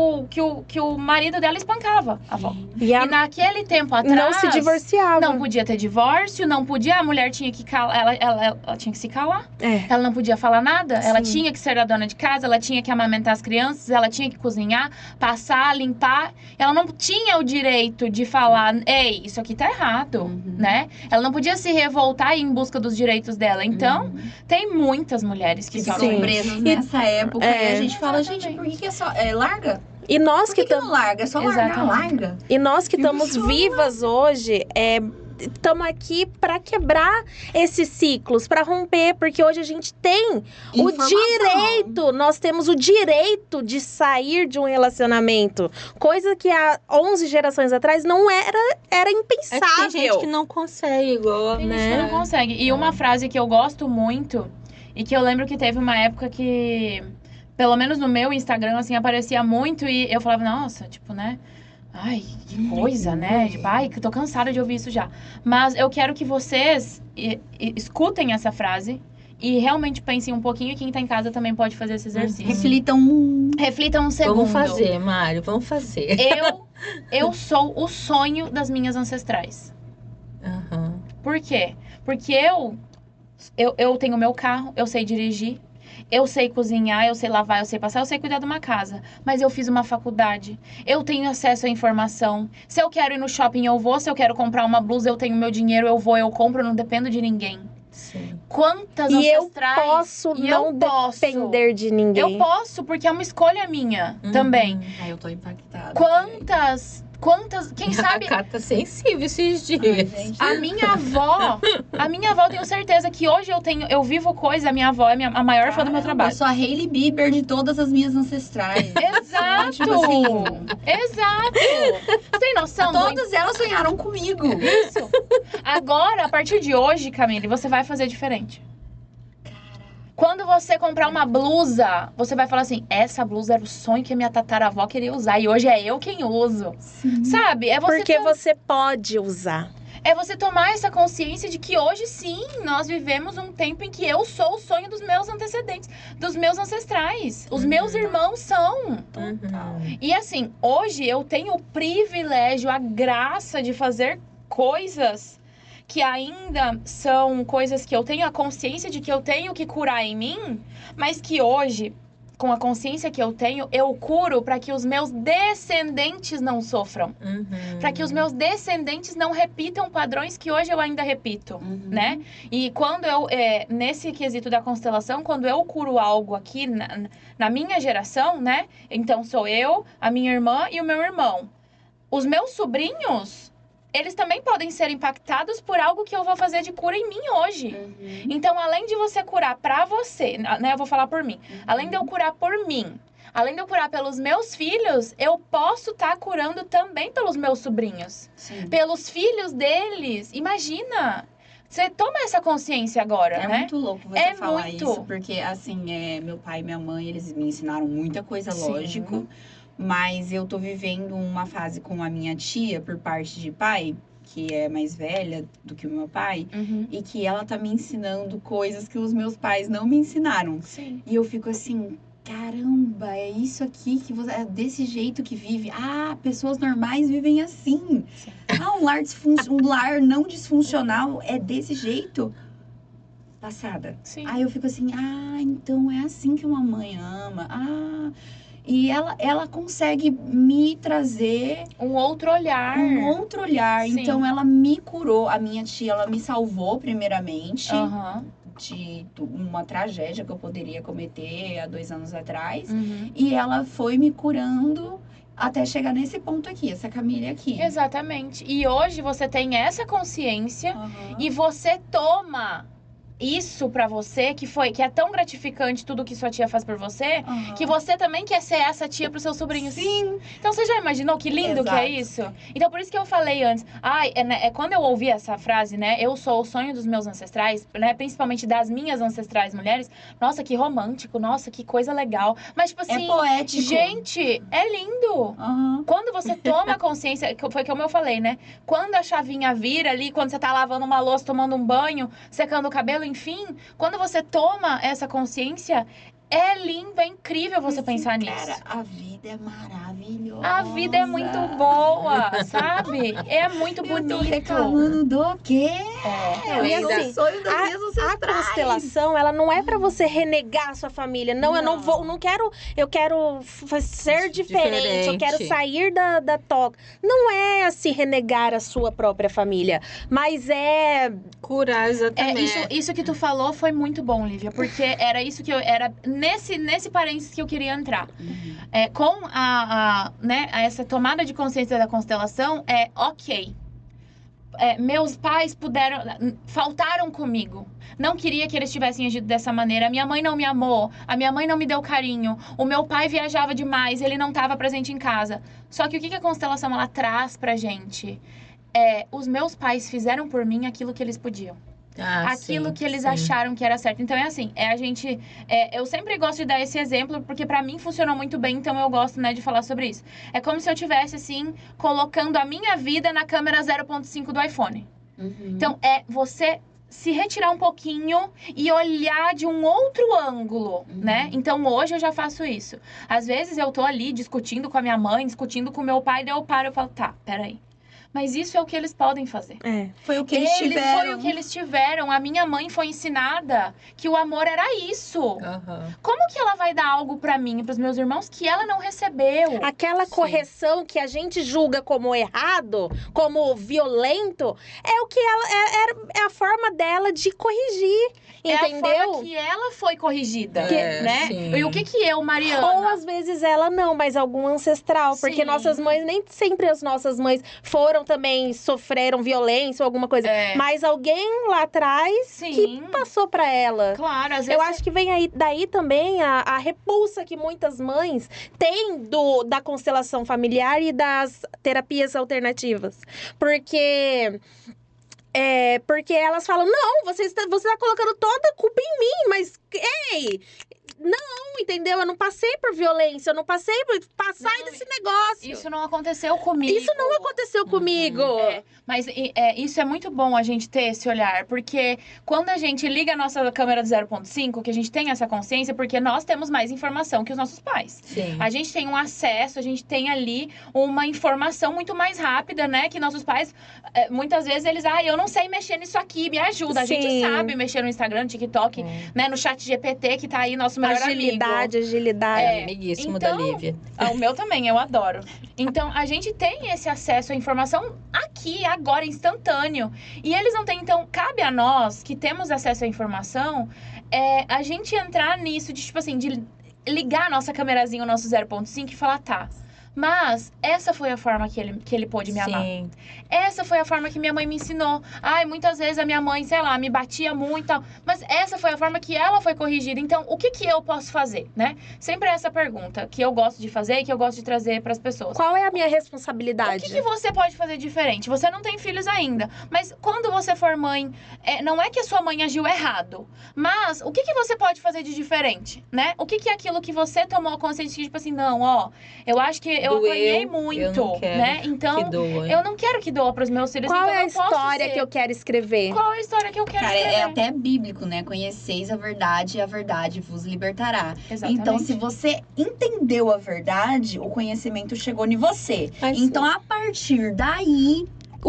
o marido dela espancava a avó. E E naquele tempo atrás... não se divorciava. Não podia ter divórcio, não podia, a mulher tinha que calar, ela tinha que se calar. Ela não podia falar nada, ela Sim. tinha que ser a dona de casa, ela tinha que amamentar as crianças, ela tinha que cozinhar, passar, limpar. Ela não tinha o direito de falar, ei, isso aqui tá errado, né? Ela não podia se revoltar e ir em busca dos direitos dela. Então, tem muitas mulheres que Que sofrem ficam isso. presas nessa época. E a gente fala, Exatamente. gente, por que é só... larga? E nós Por que que não larga? É só largar, Exatamente. larga. E nós que E o estamos pessoal vivas hoje, estamos aqui para quebrar esses ciclos, para romper, porque hoje a gente tem o Informação. direito, nós temos o direito de sair de um relacionamento, coisa que há 11 gerações atrás não era É que impensável. tem gente que não consegue, igual, Tem gente que né? não consegue. E uma frase que eu gosto muito, e que eu lembro que teve uma época que, pelo menos no meu Instagram, assim, aparecia muito, e eu falava, nossa, tipo, né? Ai, que coisa, né? Tipo, ai, que eu tô cansada de ouvir isso já. Mas eu quero que vocês escutem essa frase e realmente pensem um pouquinho, e quem tá em casa também pode fazer esse exercício. Reflitam um segundo. Vamos fazer, Mário, vamos fazer. Eu sou o sonho das minhas ancestrais. Aham. Por quê? Porque eu tenho meu carro, eu sei dirigir, eu sei cozinhar, eu sei lavar, eu sei passar, eu sei cuidar de uma casa. Mas eu fiz uma faculdade, eu tenho acesso à informação. Se eu quero ir no shopping, eu vou. Se eu quero comprar uma blusa, eu tenho meu dinheiro, eu vou, eu compro, eu não dependo de ninguém. Sim. Quantas E eu ancestrais... posso E não eu posso. depender de ninguém. Eu posso, porque é uma escolha minha também. Ai, eu tô impactada. Quantas Quem sabe... A Cá tá sensível esses Ai, dias. gente. A minha avó, tenho certeza que hoje eu vivo coisa, a minha avó é a maior fã do meu Caramba, trabalho. Eu sou a Hailey Bieber de todas as minhas ancestrais. Exato! Tipo assim, Exato! Você tem noção? todas elas sonharam comigo. Isso. Agora, a partir de hoje, Camille, você vai fazer diferente. Quando você comprar uma blusa, você vai falar assim, essa blusa era o sonho que a minha tataravó queria usar e hoje é eu quem uso. Sabe? É você Porque você pode usar. É você tomar essa consciência de que hoje sim, nós vivemos um tempo em que eu sou o sonho dos meus antecedentes, dos meus ancestrais. Os meus irmãos são. E assim, hoje eu tenho o privilégio, a graça de fazer coisas que ainda são coisas que eu tenho a consciência de que eu tenho que curar em mim, mas que hoje, com a consciência que eu tenho, eu curo para que os meus descendentes não sofram. Para que os meus descendentes não repitam padrões que hoje eu ainda repito, né? E quando eu, nesse quesito da constelação, quando eu curo algo aqui na minha geração, né? Então sou eu, a minha irmã e o meu irmão. Os meus sobrinhos, eles também podem ser impactados por algo que eu vou fazer de cura em mim hoje. Então, além de você curar pra você, né? Eu vou falar por mim. Além de eu curar por mim, além de eu curar pelos meus filhos, eu posso estar curando também pelos meus sobrinhos. Sim. Pelos filhos deles. Imagina! Você toma essa consciência agora, É né? muito louco você É falar muito. isso, porque assim, meu pai e minha mãe, eles me ensinaram muita coisa, Sim. lógico. Mas eu tô vivendo uma fase com a minha tia, por parte de pai, que é mais velha do que o meu pai, e que ela tá me ensinando coisas que os meus pais não me ensinaram. Sim. E eu fico assim, caramba, é isso aqui que você. É desse jeito que vive. Ah, pessoas normais vivem assim. Sim. Ah, um lar não disfuncional é desse jeito. Passada. Sim. Aí eu fico assim, então é assim que uma mãe ama. E ela consegue me trazer Um outro olhar. um outro olhar. Sim. Então ela me curou. A minha tia, ela me salvou primeiramente Aham. de uma tragédia que eu poderia cometer há 2 anos atrás. Uhum. E ela foi me curando até chegar nesse ponto aqui, essa Camille aqui. Exatamente. E hoje você tem essa consciência Aham. e você toma isso pra você, que é tão gratificante tudo que sua tia faz por você, Aham. que você também quer ser essa tia pros seus sobrinhos. Sim. Então você já imaginou que lindo que é isso? Então por isso que eu falei antes, quando eu ouvi essa frase, né, eu sou o sonho dos meus ancestrais, né, principalmente das minhas ancestrais mulheres, nossa, que romântico, nossa, que coisa legal. Mas tipo assim, É poético. gente, é lindo. Aham. Quando você toma consciência, foi como eu falei, né? Quando a chavinha vira ali, quando você tá lavando uma louça, tomando um banho, secando o cabelo, enfim, quando você toma essa consciência, é lindo, é incrível você pensar nisso. Cara, a vida é maravilhosa. A vida é muito boa, sabe? É muito bonito. Eu tô reclamando do quê? E Eu assim, sou o sonho das minhas A ancestrais. constelação, ela não é pra você renegar a sua família. Não, eu quero ser diferente, eu quero Diferente. sair da toca. Não é assim renegar a sua própria família, mas é Curar, exatamente. Isso que tu falou foi muito bom, Lívia, porque era isso que eu era nesse parênteses que eu queria entrar. Com essa tomada de consciência da constelação, ok. Meus pais faltaram comigo. Não queria que eles tivessem agido dessa maneira. A minha mãe não me amou. A minha mãe não me deu carinho. O meu pai viajava demais. Ele não estava presente em casa. Só que o que a constelação ela traz pra gente? Os meus pais fizeram por mim aquilo que eles podiam. Aquilo que eles acharam que era certo. Então é assim, eu sempre gosto de dar esse exemplo, porque pra mim funcionou muito bem, então eu gosto, né, de falar sobre isso. É como se eu tivesse, assim, colocando a minha vida na câmera 0.5 do iPhone. Então, você se retirar um pouquinho e olhar de um outro ângulo, né? Então, hoje eu já faço isso. Às vezes eu tô ali discutindo com a minha mãe, discutindo com o meu pai, daí eu paro e falo, tá, peraí. Mas isso é o que eles podem fazer. Foi o que eles tiveram. Foi o que eles tiveram. A minha mãe foi ensinada que o amor era isso. Como que ela vai dar algo pra mim e pros meus irmãos que ela não recebeu? Aquela correção que a gente julga como errado, como violento, é o que ela é a forma dela de corrigir, entendeu? É a forma que ela foi corrigida, né? sim. E o que eu, Mariana? Ou às vezes ela não, mas algum ancestral. Porque Sim. nossas mães, nem sempre as nossas mães foram também, sofreram violência ou alguma coisa. Mas alguém lá atrás Sim. que passou pra ela. Claro, às vezes Eu acho que vem daí também a repulsa que muitas mães têm da constelação familiar e das terapias alternativas. Porque elas falam, não, você tá colocando toda a culpa em mim, mas, ei, não, entendeu? Eu não passei por violência, eu não passei por passar desse negócio. isso não aconteceu comigo. Isso não aconteceu comigo. Mas isso é muito bom a gente ter esse olhar, porque quando a gente liga a nossa câmera do 0.5, que a gente tem essa consciência, porque nós temos mais informação que os nossos pais. Sim. A gente tem um acesso, a gente tem ali uma informação muito mais rápida, né? Que nossos pais, muitas vezes, eles, eu não sei mexer nisso aqui, me ajuda. A gente Sim. sabe mexer no Instagram, no TikTok, né? No chat GPT, que tá aí nosso melhor Agilidade. Amiguíssimo da Lívia. O meu também, eu adoro. Então, a gente tem esse acesso à informação aqui, agora, instantâneo. E eles não têm. Então, cabe a nós, que temos acesso à informação, a gente entrar nisso, de tipo assim, de ligar a nossa câmerazinha, o nosso 0.5 e falar, tá. Mas essa foi a forma que ele pôde me amar. Sim. Essa foi a forma que minha mãe me ensinou. Muitas vezes a minha mãe, sei lá, me batia muito e tal. Mas essa foi a forma que ela foi corrigida. Então, o que eu posso fazer, né? Sempre é essa pergunta que eu gosto de fazer e que eu gosto de trazer pras pessoas. Qual é a minha responsabilidade? O que você pode fazer diferente? Você não tem filhos ainda, mas quando você for mãe, não é que a sua mãe agiu errado, mas o que você pode fazer de diferente, né? O que é aquilo que você tomou consciência de, tipo assim, não, eu acho que eu apanhei muito, eu não quero né? Então, que doa. eu não quero que doa pros meus filhos. Qual então é a eu posso história ser. que eu quero escrever? Qual é a história que eu quero Cara, escrever? é até bíblico, né? Conheceis a verdade e a verdade vos libertará. Exatamente. Então, se você entendeu a verdade, o conhecimento chegou em você. Mas Então, a partir daí,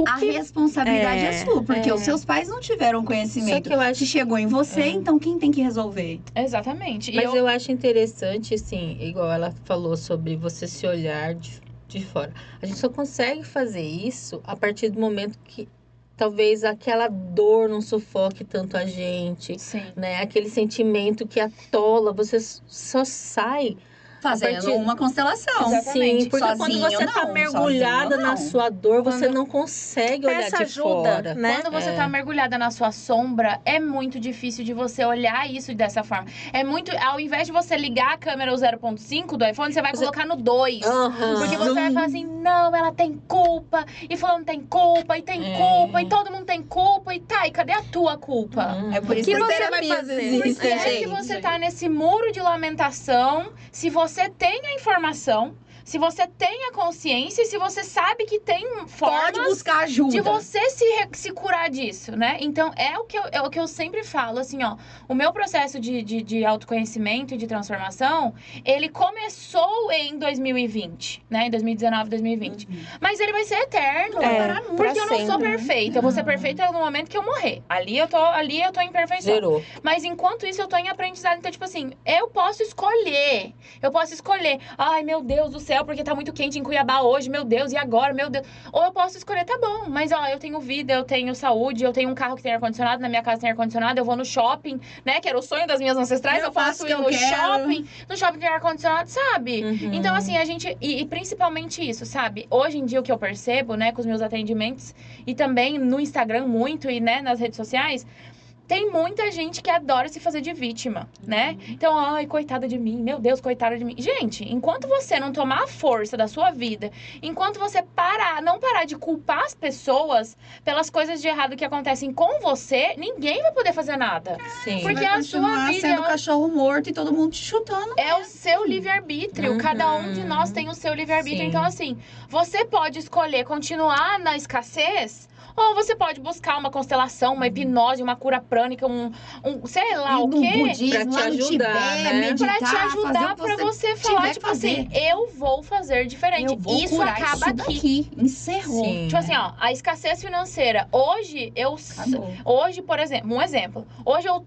a responsabilidade é sua. Porque os seus pais não tiveram conhecimento. Só que eu acho Se chegou em você, então quem tem que resolver? Exatamente. Mas eu acho interessante, assim, igual ela falou sobre você se olhar de fora. A gente só consegue fazer isso a partir do momento que talvez aquela dor não sufoque tanto a gente, Sim. né? Aquele sentimento que atola, você só sai Fazendo uma constelação. Exatamente. Sim, porque quando Sozinho, você tá não. mergulhada Sozinho, na não. sua dor, você Quando- não consegue olhar Peça de ajuda, fora. né? Quando você tá mergulhada na sua sombra, é muito difícil de você olhar isso dessa forma. É muito. Ao invés de você ligar a câmera o 0.5 do iPhone, você vai colocar no 2. Aham. Porque você vai falar assim, não, ela tem culpa, e fulano tem culpa, e tem culpa, e todo mundo tem culpa, e tá, e cadê a tua culpa? É por isso Que que você você vai pisa, fazer gente. isso, Por que é que gente. você tá nesse muro de lamentação se você tem a informação, se você tem a consciência e se você sabe que tem Pode formas buscar ajuda. de você se curar disso, né? Então, é o que eu sempre falo, assim, ó. O meu processo de autoconhecimento e de transformação, ele começou em 2020, né? Em 2019, 2020. Mas ele vai ser eterno. Porque eu não sou perfeita. Eu vou ser perfeita no momento que eu morrer. Ali eu tô em perfeição. Zerou. Mas enquanto isso, eu tô em aprendizado. Então, tipo assim, eu posso escolher. Ai, meu Deus do céu, porque tá muito quente em Cuiabá hoje. Meu Deus, e agora? Meu Deus. Ou eu posso escolher, tá bom. Mas, ó, eu tenho vida, eu tenho saúde, eu tenho um carro que tem ar-condicionado, na minha casa tem ar-condicionado, eu vou no shopping, né? Que era o sonho das minhas ancestrais. Eu Eu posso faço o ir que eu no quero. shopping tem ar-condicionado, sabe? Então, assim, a gente... E principalmente isso, sabe? Hoje em dia, o que eu percebo, né, com os meus atendimentos, e também no Instagram muito, e, né, nas redes sociais... Tem muita gente que adora se fazer de vítima, né? Então, ai, coitada de mim, meu Deus, coitada de mim. Gente, enquanto você não tomar a força da sua vida, enquanto você não parar de culpar as pessoas pelas coisas de errado que acontecem com você, ninguém vai poder fazer nada. Sim. Porque Vai a sua continuar vida sendo cachorro morto e todo mundo te chutando. é o seu livre-arbítrio. Cada um de nós tem o seu livre-arbítrio. Sim. Então, assim, você pode escolher continuar na escassez, ou você pode buscar uma constelação, uma hipnose, uma cura prânica, sei lá E o no quê. budismo, Pra te lá no ajudar, Tibete, né? meditar, Pra te ajudar, fazer o pra você tiver falar, que tipo assim, fazer. eu vou fazer diferente. Eu vou Isso curar acaba isso aqui. daqui. Encerrou. Sim. Tipo assim, ó, a escassez financeira. Hoje, Acabou. hoje, por exemplo, um exemplo. Hoje eu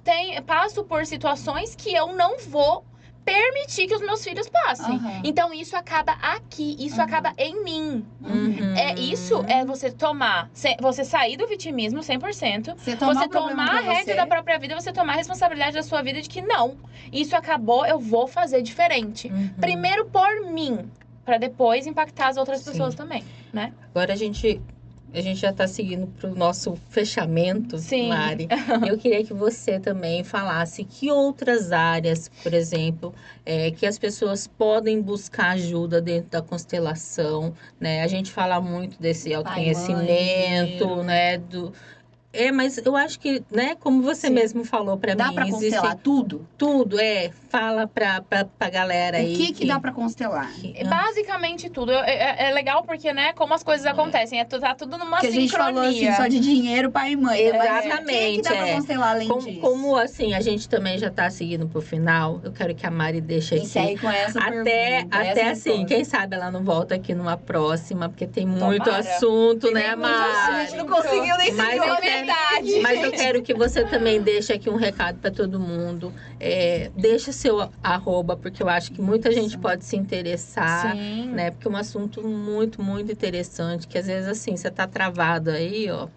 passo por situações que eu não vou permitir que os meus filhos passem. Aham. Então, isso acaba aqui. Isso Aham. acaba em mim. Uhum. Isso é você tomar, você sair do vitimismo 100%. Você tomar Você o problema tomar a pra rédea você. da própria vida, você tomar a responsabilidade da sua vida de que não, isso acabou, eu vou fazer diferente. Uhum. Primeiro por mim, pra depois impactar as outras Sim. pessoas também, né? Agora a gente já tá seguindo pro nosso fechamento, Sim. Mari. Eu queria que você também falasse que outras áreas, por exemplo, que as pessoas podem buscar ajuda dentro da constelação, né? A gente fala muito desse autoconhecimento, dinheiro. né? Mas eu acho que, né, como você Sim. mesmo falou pra Dá mim, pra existe constelar tudo? tudo, fala pra galera O aí. que dá pra constelar? Basicamente tudo. É legal porque, né, como as coisas acontecem, tá tudo numa Porque a gente falou assim, sincronia. só de dinheiro, pai e mãe. Né? Mas o que Exatamente, dá pra constelar além disso? Como assim, a gente também já tá seguindo pro final, eu quero que a Mari deixe aqui. Encerre com essa Até pergunta, assim, quem sabe ela não volta aqui numa próxima, porque tem muito Tomara. assunto, né, Tem muito Mari? assunto. A gente não conseguiu nem Mas seguir eu a quero- verdade. Mas eu quero que você também deixe aqui um recado para todo mundo. Deixa seu arroba, porque eu acho que muita gente pode se interessar, Sim. né? Porque é um assunto muito, muito interessante, que às vezes assim, você tá travado aí, ó.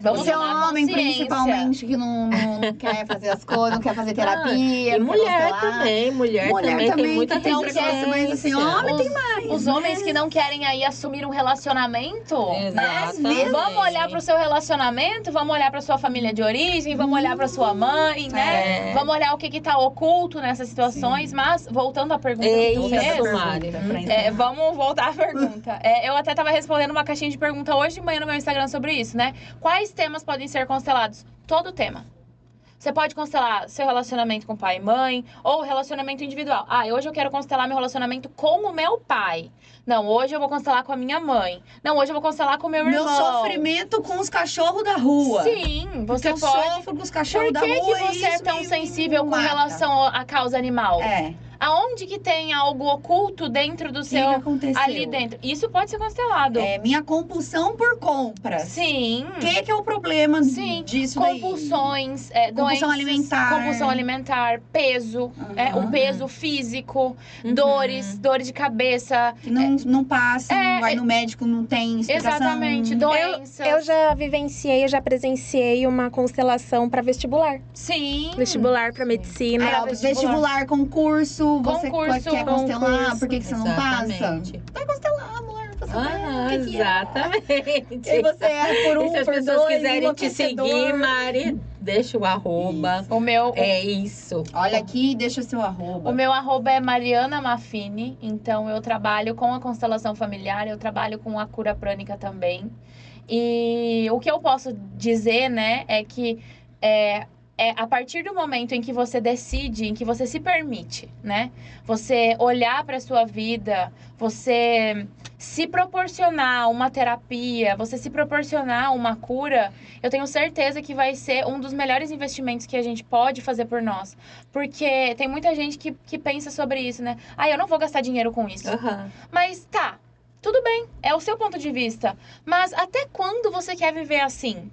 Vamos Você é tomar homem, consciência. principalmente, que não quer fazer as coisas, não quer fazer terapia. E não quer mulher constelar. também, mulher também tem muita que tem preconceito, mas assim, homem tem mais. Os homens que não querem aí assumir um relacionamento, né? Exatamente. Vamos olhar pro seu relacionamento, vamos olhar pra sua família de origem, vamos olhar pra sua mãe, né? Vamos olhar o que tá oculto nessas situações. Mas, voltando à pergunta É que tu fez, isso, Mari. vamos voltar à pergunta. Eu até tava respondendo uma caixinha de pergunta hoje de manhã no meu Instagram sobre isso, né? Quais temas podem ser constelados? Todo tema. Você pode constelar seu relacionamento com pai e mãe, ou relacionamento individual. Hoje eu quero constelar meu relacionamento com o meu pai. Não, hoje eu vou constelar com a minha mãe. Não, hoje eu vou constelar com o meu Meu irmão. sofrimento com os cachorros da rua. Sim, você eu pode. sofro com os cachorros Por da que, rua. que você e é isso tão me sensível com mata. relação à causa animal? Aonde que tem algo oculto dentro do O que seu... aconteceu? ali dentro. Isso pode ser constelado. Minha compulsão por compras. Sim. O que é o problema Sim. disso daí? Compulsões, Compulsão doenças, alimentar. compulsão alimentar, peso, o peso físico, Uhum. dores de cabeça. Que não passa, vai no médico, não tem explicação. Exatamente, doenças. Eu já vivenciei, eu já presenciei uma constelação para vestibular. Sim. Vestibular para medicina. Aí, ó, vestibular, concurso, você Concurso, quer constelar, concurso. por que você não passa? Exatamente. Vai constelar, amor, pra saber o que é. Exatamente. E você é por E se as por pessoas dois, quiserem te seguir, enlouquecedor. Mari, deixa o arroba. O meu... É isso. Olha aqui, deixa seu arroba. O meu arroba é Mariana Maffini, então eu trabalho com a constelação familiar, eu trabalho com a cura prânica também. E o que eu posso dizer, né, é que a partir do momento em que você decide, em que você se permite, né, você olhar para sua vida, você se proporcionar uma terapia, você se proporcionar uma cura, eu tenho certeza que vai ser um dos melhores investimentos que a gente pode fazer por nós. Porque tem muita gente que pensa sobre isso, né? Eu não vou gastar dinheiro com isso. Aham. Mas tá, tudo bem, é o seu ponto de vista. Mas até quando você quer viver assim?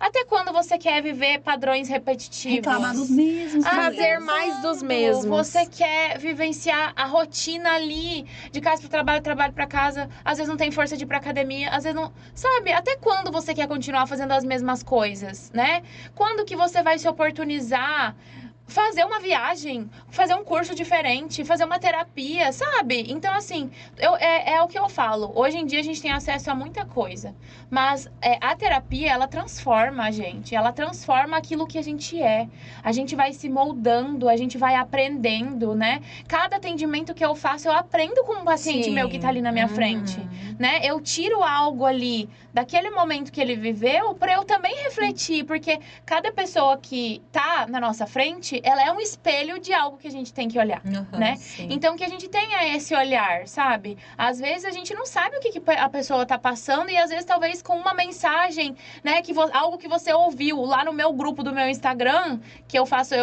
Até quando você quer viver padrões repetitivos? Reclamar dos mesmos. Fazer mais dos mesmos. Você quer vivenciar a rotina ali, de casa pro trabalho, trabalho pra casa. Às vezes não tem força de ir pra academia, às vezes não... Sabe, até quando você quer continuar fazendo as mesmas coisas, né? Quando que você vai se oportunizar... fazer uma viagem, fazer um curso diferente, fazer uma terapia, sabe? Então, assim, é o que eu falo. Hoje em dia a gente tem acesso a muita coisa. Mas a terapia, ela transforma a gente. Ela transforma aquilo que a gente é. A gente vai se moldando, a gente vai aprendendo, né? Cada atendimento que eu faço, eu aprendo com um paciente Sim. meu que tá ali na minha frente. Né? Eu tiro algo ali daquele momento que ele viveu, para eu também refletir, porque cada pessoa que tá na nossa frente, ela é um espelho de algo que a gente tem que olhar, né? Sim. Então, que a gente tenha esse olhar, sabe? Às vezes a gente não sabe o que a pessoa tá passando e às vezes talvez com uma mensagem, né, algo que você ouviu lá no meu grupo do meu Instagram, que eu faço,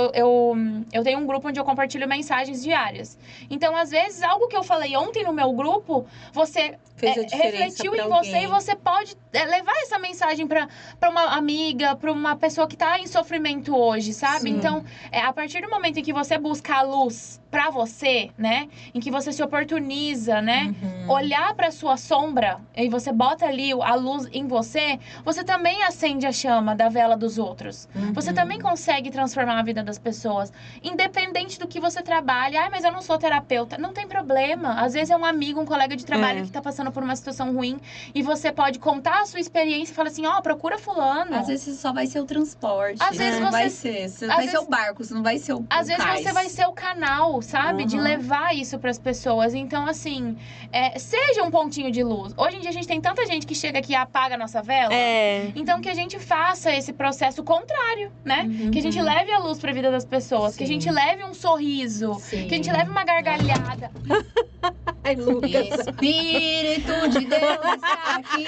eu tenho um grupo onde eu compartilho mensagens diárias. Então, às vezes, algo que eu falei ontem no meu grupo, você Fez a diferença refletiu pra em alguém. você e você pode levar essa mensagem para uma amiga, para uma pessoa que tá em sofrimento hoje, sabe? Sim. Então, a partir do momento em que você busca a luz pra você, né? Em que você se oportuniza, né? Olhar pra sua sombra e você bota ali a luz em você, você também acende a chama da vela dos outros. Você também consegue transformar a vida das pessoas, independente do que você trabalha. Ai, mas eu não sou terapeuta. Não tem problema. Às vezes é um amigo, um colega de trabalho que tá passando por uma situação ruim e você pode contar a sua experiência e falar assim, procura fulano. Às vezes só vai ser o transporte. Às vezes não você- vai ser. Você às vai vezes- ser o barco, você não vai ser o Às vezes cais. você vai ser o canal, sabe? De levar isso pras pessoas. Então, assim, seja um pontinho de luz. Hoje em dia a gente tem tanta gente que chega aqui e apaga a nossa vela. Então, que a gente faça esse processo contrário, né? Que a gente leve a luz pra vida das pessoas. Que a gente leve um sorriso. Sim. Que a gente leve uma gargalhada. Ai, Lucas. Espírito de Deus está aqui.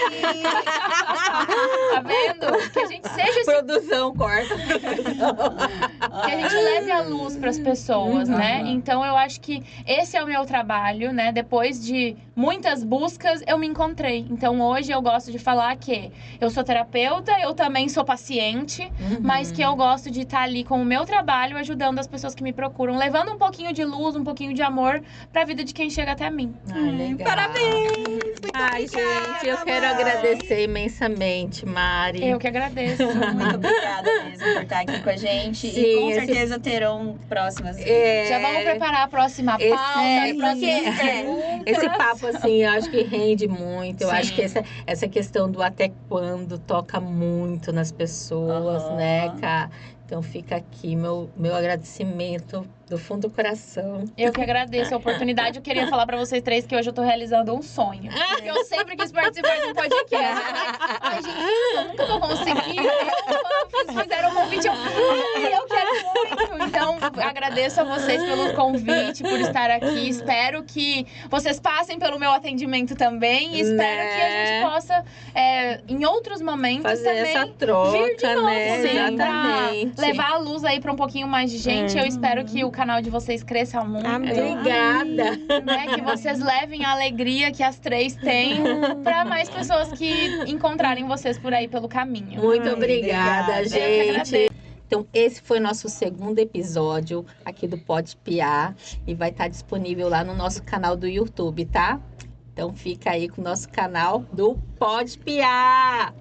Tá vendo? Que a gente seja esse Produção, corta. que a gente leve a luz para as pessoas, né? Então eu acho que esse é o meu trabalho, né? Depois de muitas buscas, eu me encontrei. Então hoje eu gosto de falar que eu sou terapeuta, eu também sou paciente, mas que eu gosto de estar ali com o meu trabalho, ajudando as pessoas que me procuram, levando um pouquinho de luz, um pouquinho de amor para a vida de quem chega até mim. Ai, legal. Parabéns! Ai, gente, eu quero agradecer imensamente, Mari. Eu que agradeço. Muito obrigada mesmo por estar aqui com a gente. Sim, e com esse- certeza terão próximas vezes. É, Já vamos preparar a próxima Esse- pauta, a próxima porque- pergunta. Esse papo, assim, eu acho que rende muito. Eu Sim. acho que essa questão do até quando toca muito nas pessoas, né, Cá? Então fica aqui meu agradecimento do fundo do coração. Eu que agradeço a oportunidade. Eu queria falar pra vocês três que hoje eu tô realizando um sonho. Porque eu sempre quis participar de um podcast. Ai, gente, eu nunca vou conseguir. Quando fizeram o convite, eu quero muito. Então, agradeço a vocês pelo convite, por estar aqui. Espero que vocês passem pelo meu atendimento também. E espero que a gente possa, em outros momentos, Fazer também essa troca, vir de novo, né? sim, Exatamente. pra levar a luz aí pra um pouquinho mais de gente. Eu espero que o canal de vocês cresça muito. Amém. Obrigada. Né, que vocês levem a alegria que as três têm para mais pessoas que encontrarem vocês por aí pelo caminho. Muito Ai, obrigada, obrigada. Eu que gente. agradeço. Então, esse foi nosso segundo episódio aqui do Pode Piar e vai estar disponível lá no nosso canal do YouTube, tá? Então, fica aí com o nosso canal do Pode Piar.